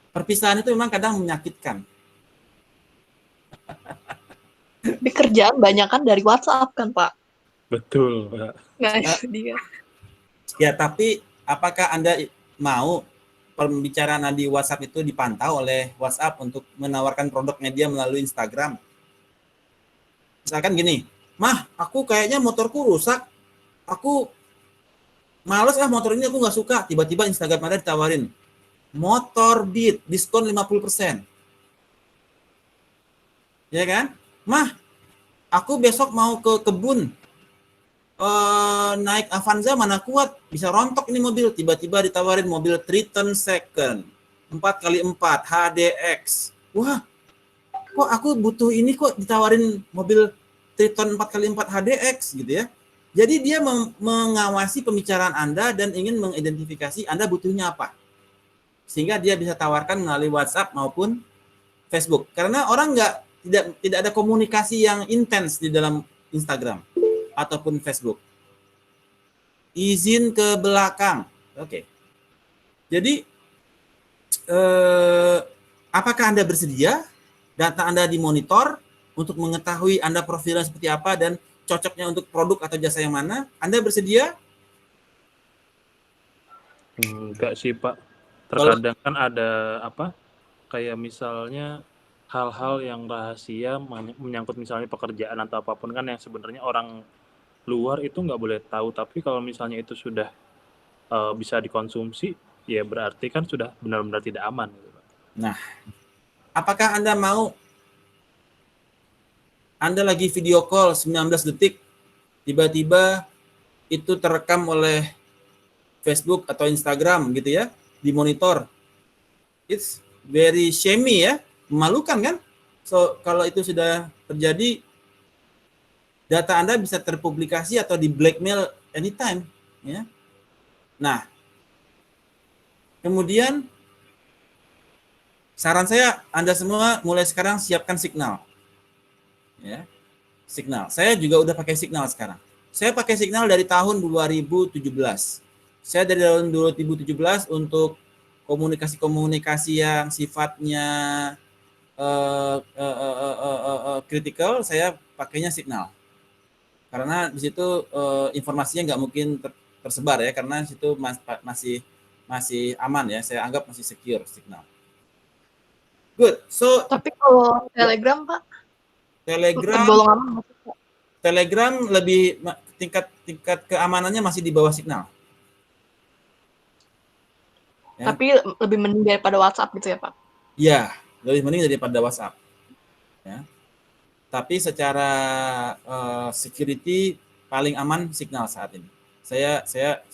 perpisahan itu memang kadang menyakitkan. Tapi kerjaan banyak kan dari WhatsApp kan, Pak? Betul, Pak. Nggak itu dia. Ya, tapi apakah Anda mau pembicaraan di WhatsApp itu dipantau oleh WhatsApp untuk menawarkan produknya dia melalui Instagram? Misalkan gini, Mah, aku kayaknya motorku rusak. Aku males motor ini, aku nggak suka. Tiba-tiba Instagram Anda ditawarin motor Beat, diskon 50%. Ya kan? Mah, aku besok mau ke kebun. Naik Avanza mana kuat, bisa rontok ini mobil. Tiba-tiba ditawarin mobil Triton Second 4x4 HDX. Wah, kok aku butuh ini, kok ditawarin mobil Triton 4x4 HDX gitu ya. Jadi dia mengawasi pembicaraan Anda dan ingin mengidentifikasi Anda butuhnya apa. Sehingga dia bisa tawarkan melalui WhatsApp maupun Facebook. Karena orang tidak ada komunikasi yang intens di dalam Instagram ataupun Facebook. Izin ke belakang. Oke. Jadi apakah Anda bersedia data Anda dimonitor untuk mengetahui Anda profilnya seperti apa dan cocoknya untuk produk atau jasa yang mana? Anda bersedia? Enggak sih, Pak. Terkadang kan ada apa? Kayak misalnya hal-hal yang rahasia menyangkut misalnya pekerjaan atau apapun kan yang sebenarnya orang luar itu nggak boleh tahu, tapi kalau misalnya itu sudah bisa dikonsumsi, ya berarti kan sudah benar-benar tidak aman. Gitu. Nah, apakah Anda mau Anda lagi video call 19 detik, tiba-tiba itu terekam oleh Facebook atau Instagram gitu ya, dimonitor. It's very shamey ya, memalukan kan? So, kalau itu sudah terjadi, data Anda bisa terpublikasi atau di blackmail anytime, ya. Nah, kemudian saran saya Anda semua mulai sekarang siapkan Signal. Ya. Signal. Saya juga udah pakai Signal sekarang. Saya pakai Signal dari tahun 2017. Saya dari tahun 2017 untuk komunikasi-komunikasi yang sifatnya kritikal, saya pakainya Signal. Karena di situ informasinya nggak mungkin tersebar ya, karena di situ masih aman ya, saya anggap masih secure Signal. Good. So Tapi kalau Telegram, Pak, tergolong aman nggak sih, Pak? Telegram lebih tingkat keamanannya masih di bawah Signal. Ya. Tapi lebih mending daripada WhatsApp gitu ya, Pak? Iya, lebih mending daripada WhatsApp. Ya. Tapi secara security paling aman Signal saat ini. Saya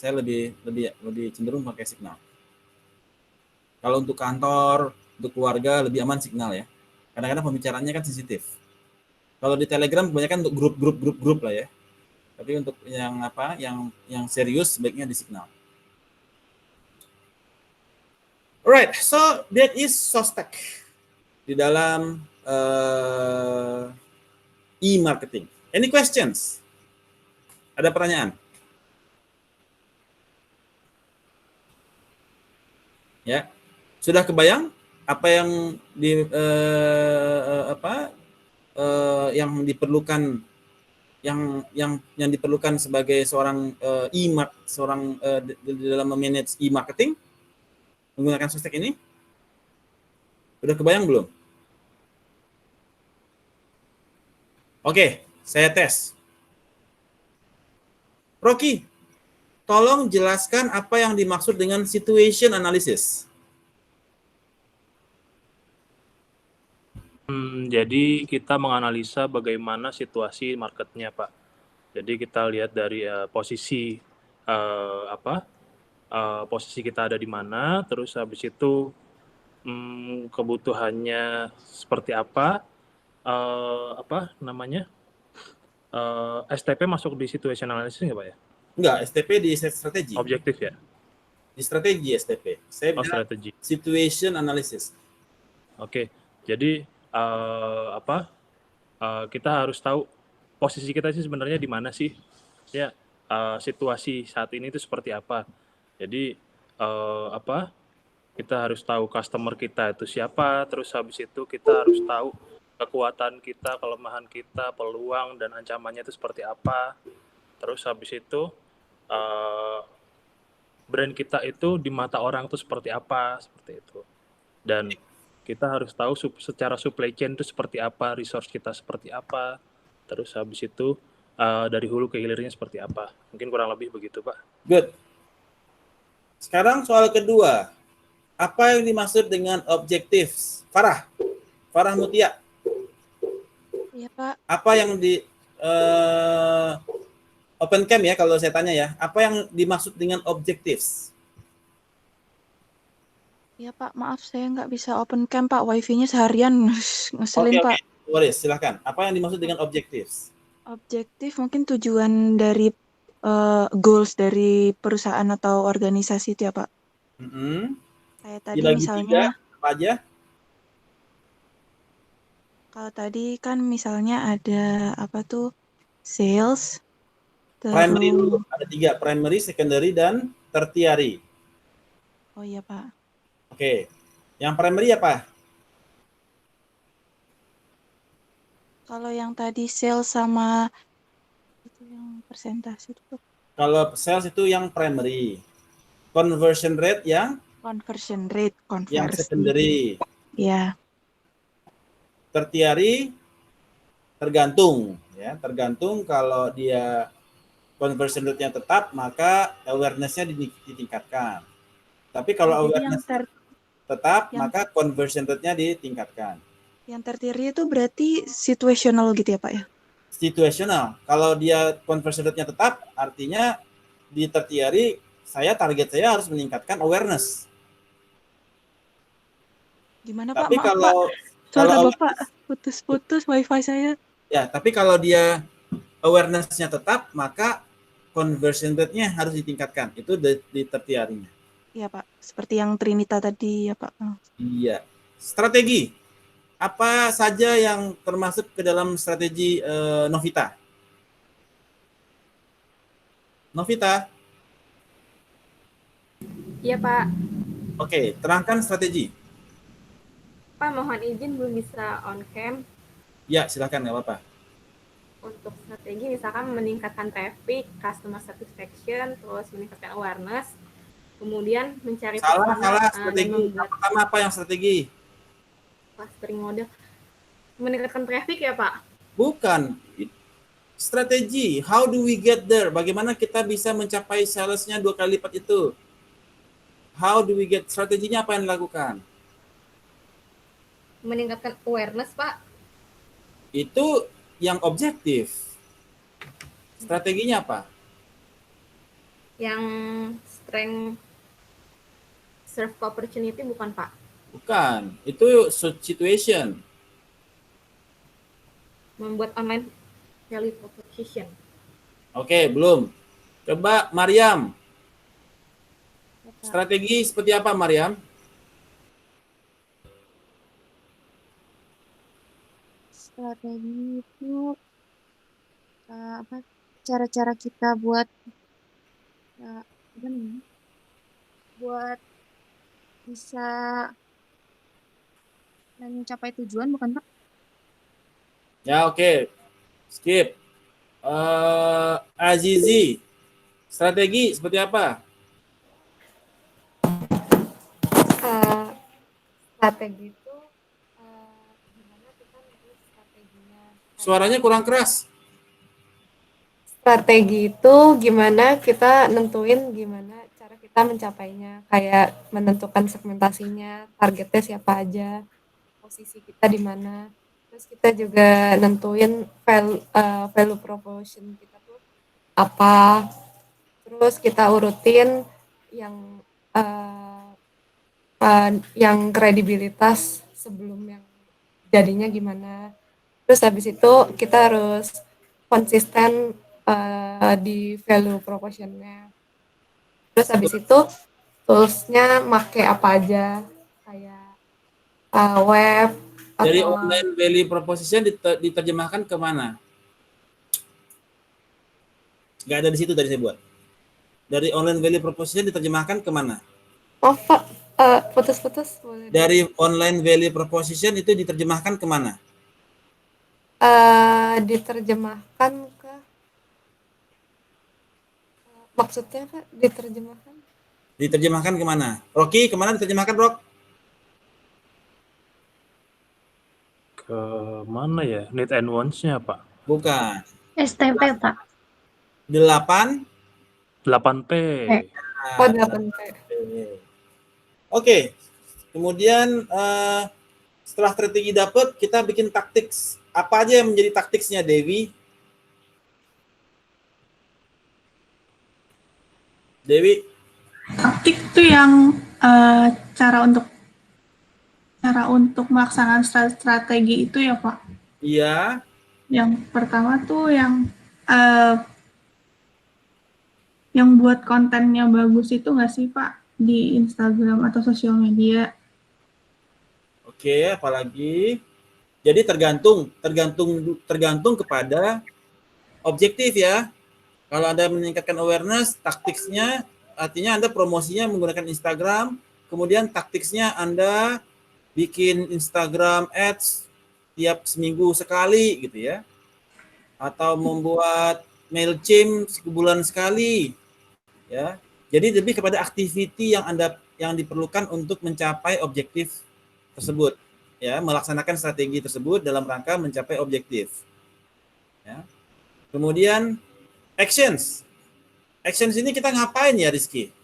lebih cenderung pakai Signal. Kalau untuk kantor, untuk keluarga lebih aman Signal ya. Kadang-kadang pembicaraannya kan sensitif. Kalau di Telegram kebanyakan untuk grup lah ya. Tapi untuk yang serius sebaiknya di Signal. Alright, so that is Sostack di dalam e-marketing. Any questions? Ada pertanyaan? Ya, sudah kebayang apa yang yang diperlukan yang diperlukan sebagai seorang di dalam memanage e-marketing menggunakan Sostack ini? Sudah kebayang belum? Oke, saya tes. Rocky, tolong jelaskan apa yang dimaksud dengan situation analysis. Jadi kita menganalisa bagaimana situasi marketnya, Pak. Jadi kita lihat dari posisi posisi kita ada di mana, terus habis itu kebutuhannya seperti apa, STP masuk di situation analysis nggak, Pak ya? Enggak, STP di strategi. Objektif ya? Di strategi STP. Saya bilang strategi. Situation analysis. Oke, jadi kita harus tahu posisi kita sih sebenarnya di mana sih, ya, situasi saat ini itu seperti apa. Jadi kita harus tahu customer kita itu siapa, terus habis itu kita harus tahu kekuatan kita, kelemahan kita, peluang dan ancamannya itu seperti apa. Terus habis itu brand kita itu di mata orang itu seperti apa, seperti itu. Dan kita harus tahu secara supply chain itu seperti apa, resource kita seperti apa, terus habis itu dari hulu ke hilirnya seperti apa. Mungkin kurang lebih begitu, Pak. Good. Sekarang soal kedua. Apa yang dimaksud dengan objectives? Farah Mutia. Iya, Pak. Apa yang di open cam ya kalau saya tanya ya. Apa yang dimaksud dengan objectives? Iya, Pak. Maaf, saya nggak bisa open cam, Pak. Wifi-nya seharian ngeselin, Pak. Boris, silakan. Apa yang dimaksud dengan objectives? Objektif mungkin tujuan dari goals dari perusahaan atau organisasi itu ya, Pak. Kayak tadi Dibagi misalnya, apa aja? kalau tadi kan misalnya ada apa tuh, sales, Primary terus, dulu. Ada 3, primary, secondary, dan tertiary. oh iya, Pak. Oke. Yang primary apa? Kalau yang tadi sales sama itu yang persentase itu, Kalau sales itu yang primary. Conversion rate yang conversion rate, yang konversi. secondary. Ya, Tertiary tergantung ya, tergantung kalau dia conversion rate-nya tetap, maka awareness-nya ditingkatkan. Tapi kalau jadi yang awareness tetap, yang- maka conversion rate-nya ditingkatkan. yang tertiary itu berarti situational gitu ya, Pak ya? Situational. Kalau dia conversion rate-nya tetap, artinya di tertiary target saya harus meningkatkan awareness. Gimana, Pak? Tapi Maaf, kalau Pak. Suara kalau Bapak putus-putus wifi saya. ya, tapi kalau dia awareness-nya tetap, maka conversion rate-nya harus ditingkatkan. Itu di tertiarinya. Iya, Pak. Seperti yang Trinita tadi ya, Pak. Iya. Strategi. Apa saja yang termasuk ke dalam strategi Novita? Novita? Iya, Pak. Oke, terangkan strategi. Pak, mohon izin belum bisa on cam. Ya, silakan, nggak apa-apa. Untuk strategi misalkan meningkatkan traffic, customer satisfaction, terus meningkatkan awareness, kemudian mencari Salah dan strategi. membuat Pertama apa yang strategi? clustering model. Meningkatkan traffic ya, Pak? Bukan. Strategi. How do we get there? Bagaimana kita bisa mencapai salesnya 2 kali lipat itu? How do we get? Strateginya apa yang dilakukan? Meningkatkan awareness, Pak. Itu yang objektif. Strateginya apa? Yang strength serve opportunity bukan, Pak? Bukan. Itu situation. Membuat online value proposition. Oke, belum. Coba Mariam. Strategi seperti apa, Mariam? Strategi itu apa? Cara-cara kita buat apa namanya? Buat bisa mencapai tujuan, bukan, Pak? Ya, oke. Skip. Azizi. Strategi seperti apa? Strategi itu gimana kita nulis strateginya. Suaranya kurang keras. Strategi itu gimana kita nentuin gimana cara kita mencapainya, kayak menentukan segmentasinya, targetnya siapa aja, posisi kita di mana. Terus kita juga nentuin value proposition kita tuh apa. Terus kita urutin yang kredibilitas sebelum yang jadinya gimana. Terus habis itu kita harus konsisten di value proposition-nya. Terus habis itu tools-nya make apa aja, kayak web. Dari atau online value proposition diterjemahkan ke mana? Nggak ada di situ dari saya buat. Dari online value proposition diterjemahkan ke mana? Oh, Pak, putus-putus boleh. Dari online value proposition itu diterjemahkan ke mana? Diterjemahkan ke maksudnya, Pak, diterjemahkan? Diterjemahkan ke mana? Rocky, kemana diterjemahkan, Rok? Ke mana ya? Need and wants-nya, Pak? Bukan. STP, Pak. 8? 8P. Oh, 8P. Oke. Kemudian setelah strategi dapat, kita bikin taktik. Apa aja yang menjadi taktiknya, Dewi? Dewi? Taktik itu yang cara untuk melaksanakan strategi itu ya, Pak. Iya. Yang pertama tuh yang buat kontennya bagus itu nggak sih, Pak, di Instagram atau sosial media? Oke, apalagi? Jadi tergantung kepada objektif ya. Kalau Anda meningkatkan awareness, taktiknya artinya Anda promosinya menggunakan Instagram, kemudian taktiknya Anda bikin Instagram ads tiap seminggu sekali gitu ya. Atau membuat MailChimp sebulan sekali. Ya. Jadi lebih kepada activity yang diperlukan untuk mencapai objektif tersebut. Ya, melaksanakan strategi tersebut dalam rangka mencapai objektif. Ya. Kemudian actions. Actions ini kita ngapain ya, Rizky?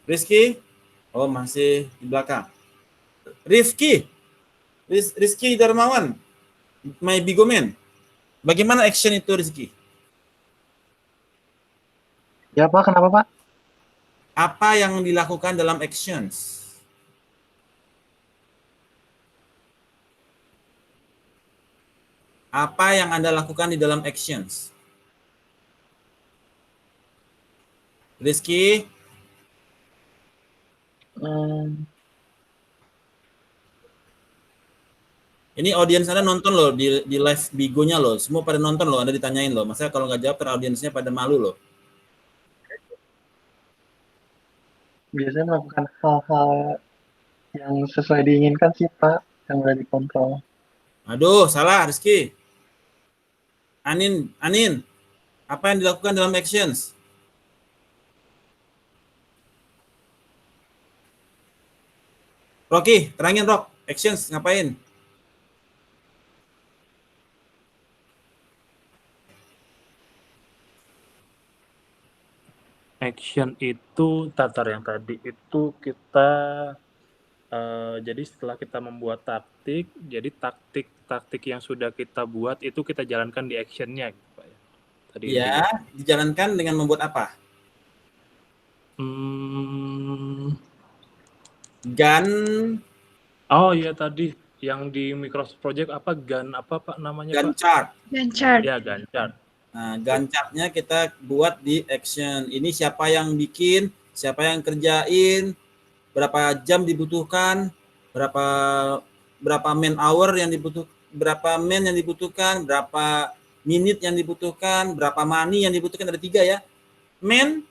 Rizky? Oh, masih di belakang. Rizky Darmawan, my bigomen. Bagaimana action itu, Rizky? Ya, Pak. Kenapa, Pak? Apa yang dilakukan dalam actions? Apa yang Anda lakukan di dalam actions? Rizky? Ini audiens Anda nonton loh di live Bigo-nya loh. Semua pada nonton loh, Anda ditanyain loh. Masa kalau nggak jawab, audiensnya pada malu loh. Biasanya melakukan hal-hal yang sesuai diinginkan sih Pak, yang udah dikontrol. Aduh, salah Rizky. Anin, apa yang dilakukan dalam actions? Rocky, terangin Rock, actions ngapain? Action itu tatar yang tadi itu kita jadi setelah kita membuat taktik, jadi taktik yang sudah kita buat itu kita jalankan di actionnya, gitu, Pak ya. Tadi ya, dijalankan dengan membuat apa? Gun. Oh iya tadi yang di Microsoft Project apa Gun apa Pak namanya Pak? Gun chart. Gun chart. Ya Gun chart. Nah, Gun chartnya kita buat di action. Ini siapa yang bikin, siapa yang kerjain, berapa jam dibutuhkan, berapa man hour yang dibutuhkan, berapa man yang dibutuhkan, berapa menit yang dibutuhkan, berapa money yang dibutuhkan, ada 3 ya. Man,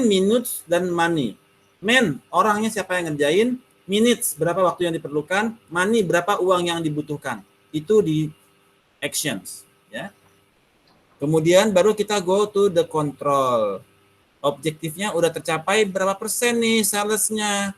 minutes, dan money. Man, orangnya siapa yang ngerjain, minutes, berapa waktu yang diperlukan, money, berapa uang yang dibutuhkan. Itu di actions, ya. Kemudian baru kita go to the control. Objektifnya udah tercapai berapa persen nih salesnya.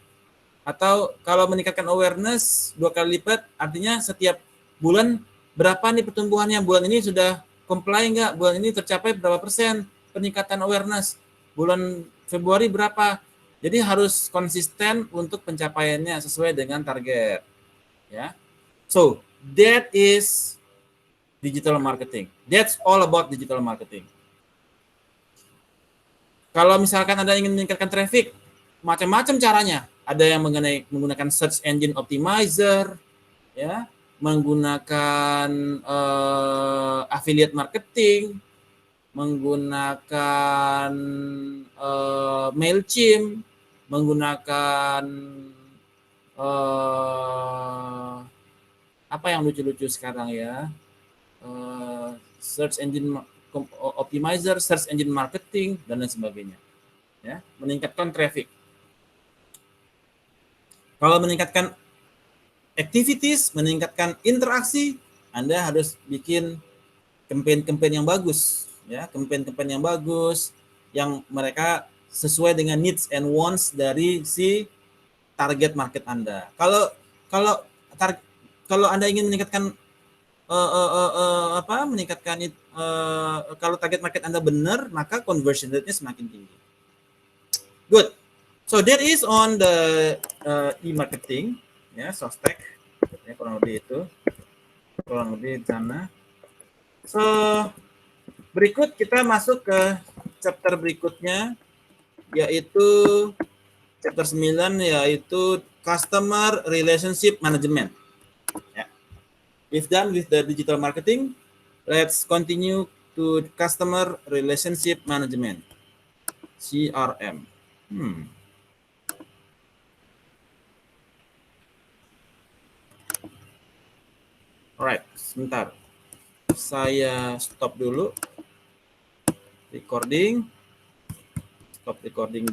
Atau kalau meningkatkan awareness 2 kali lipat, artinya setiap bulan berapa nih pertumbuhannya. Bulan ini sudah comply nggak? Bulan ini tercapai berapa persen peningkatan awareness. Bulan Februari berapa? Jadi harus konsisten untuk pencapaiannya sesuai dengan target. Ya. So, that is digital marketing. That's all about digital marketing. Kalau misalkan Anda ingin meningkatkan traffic, macam-macam caranya. Ada yang menggunakan search engine optimizer, ya, menggunakan affiliate marketing, menggunakan Mailchimp, menggunakan apa yang lucu-lucu sekarang ya? Search engine optimizer, search engine marketing, dan lain sebagainya. Ya, meningkatkan traffic. Kalau meningkatkan activities, meningkatkan interaksi, Anda harus bikin campaign-campaign yang bagus, ya, campaign-campaign yang bagus, yang mereka sesuai dengan needs and wants dari si target market Anda. Kalau Anda ingin meningkatkan kalau target market Anda benar, maka conversion rate-nya semakin tinggi. Good. So that is on the e-marketing, ya, Sostek, ya, kurang lebih itu, kurang lebih di sana. So berikut kita masuk ke chapter berikutnya, yaitu chapter 9, yaitu Customer Relationship Management. Ya. We've done with the digital marketing. Let's continue to Customer Relationship Management, CRM. Alright, sebentar. Saya stop dulu recording. Stop recording.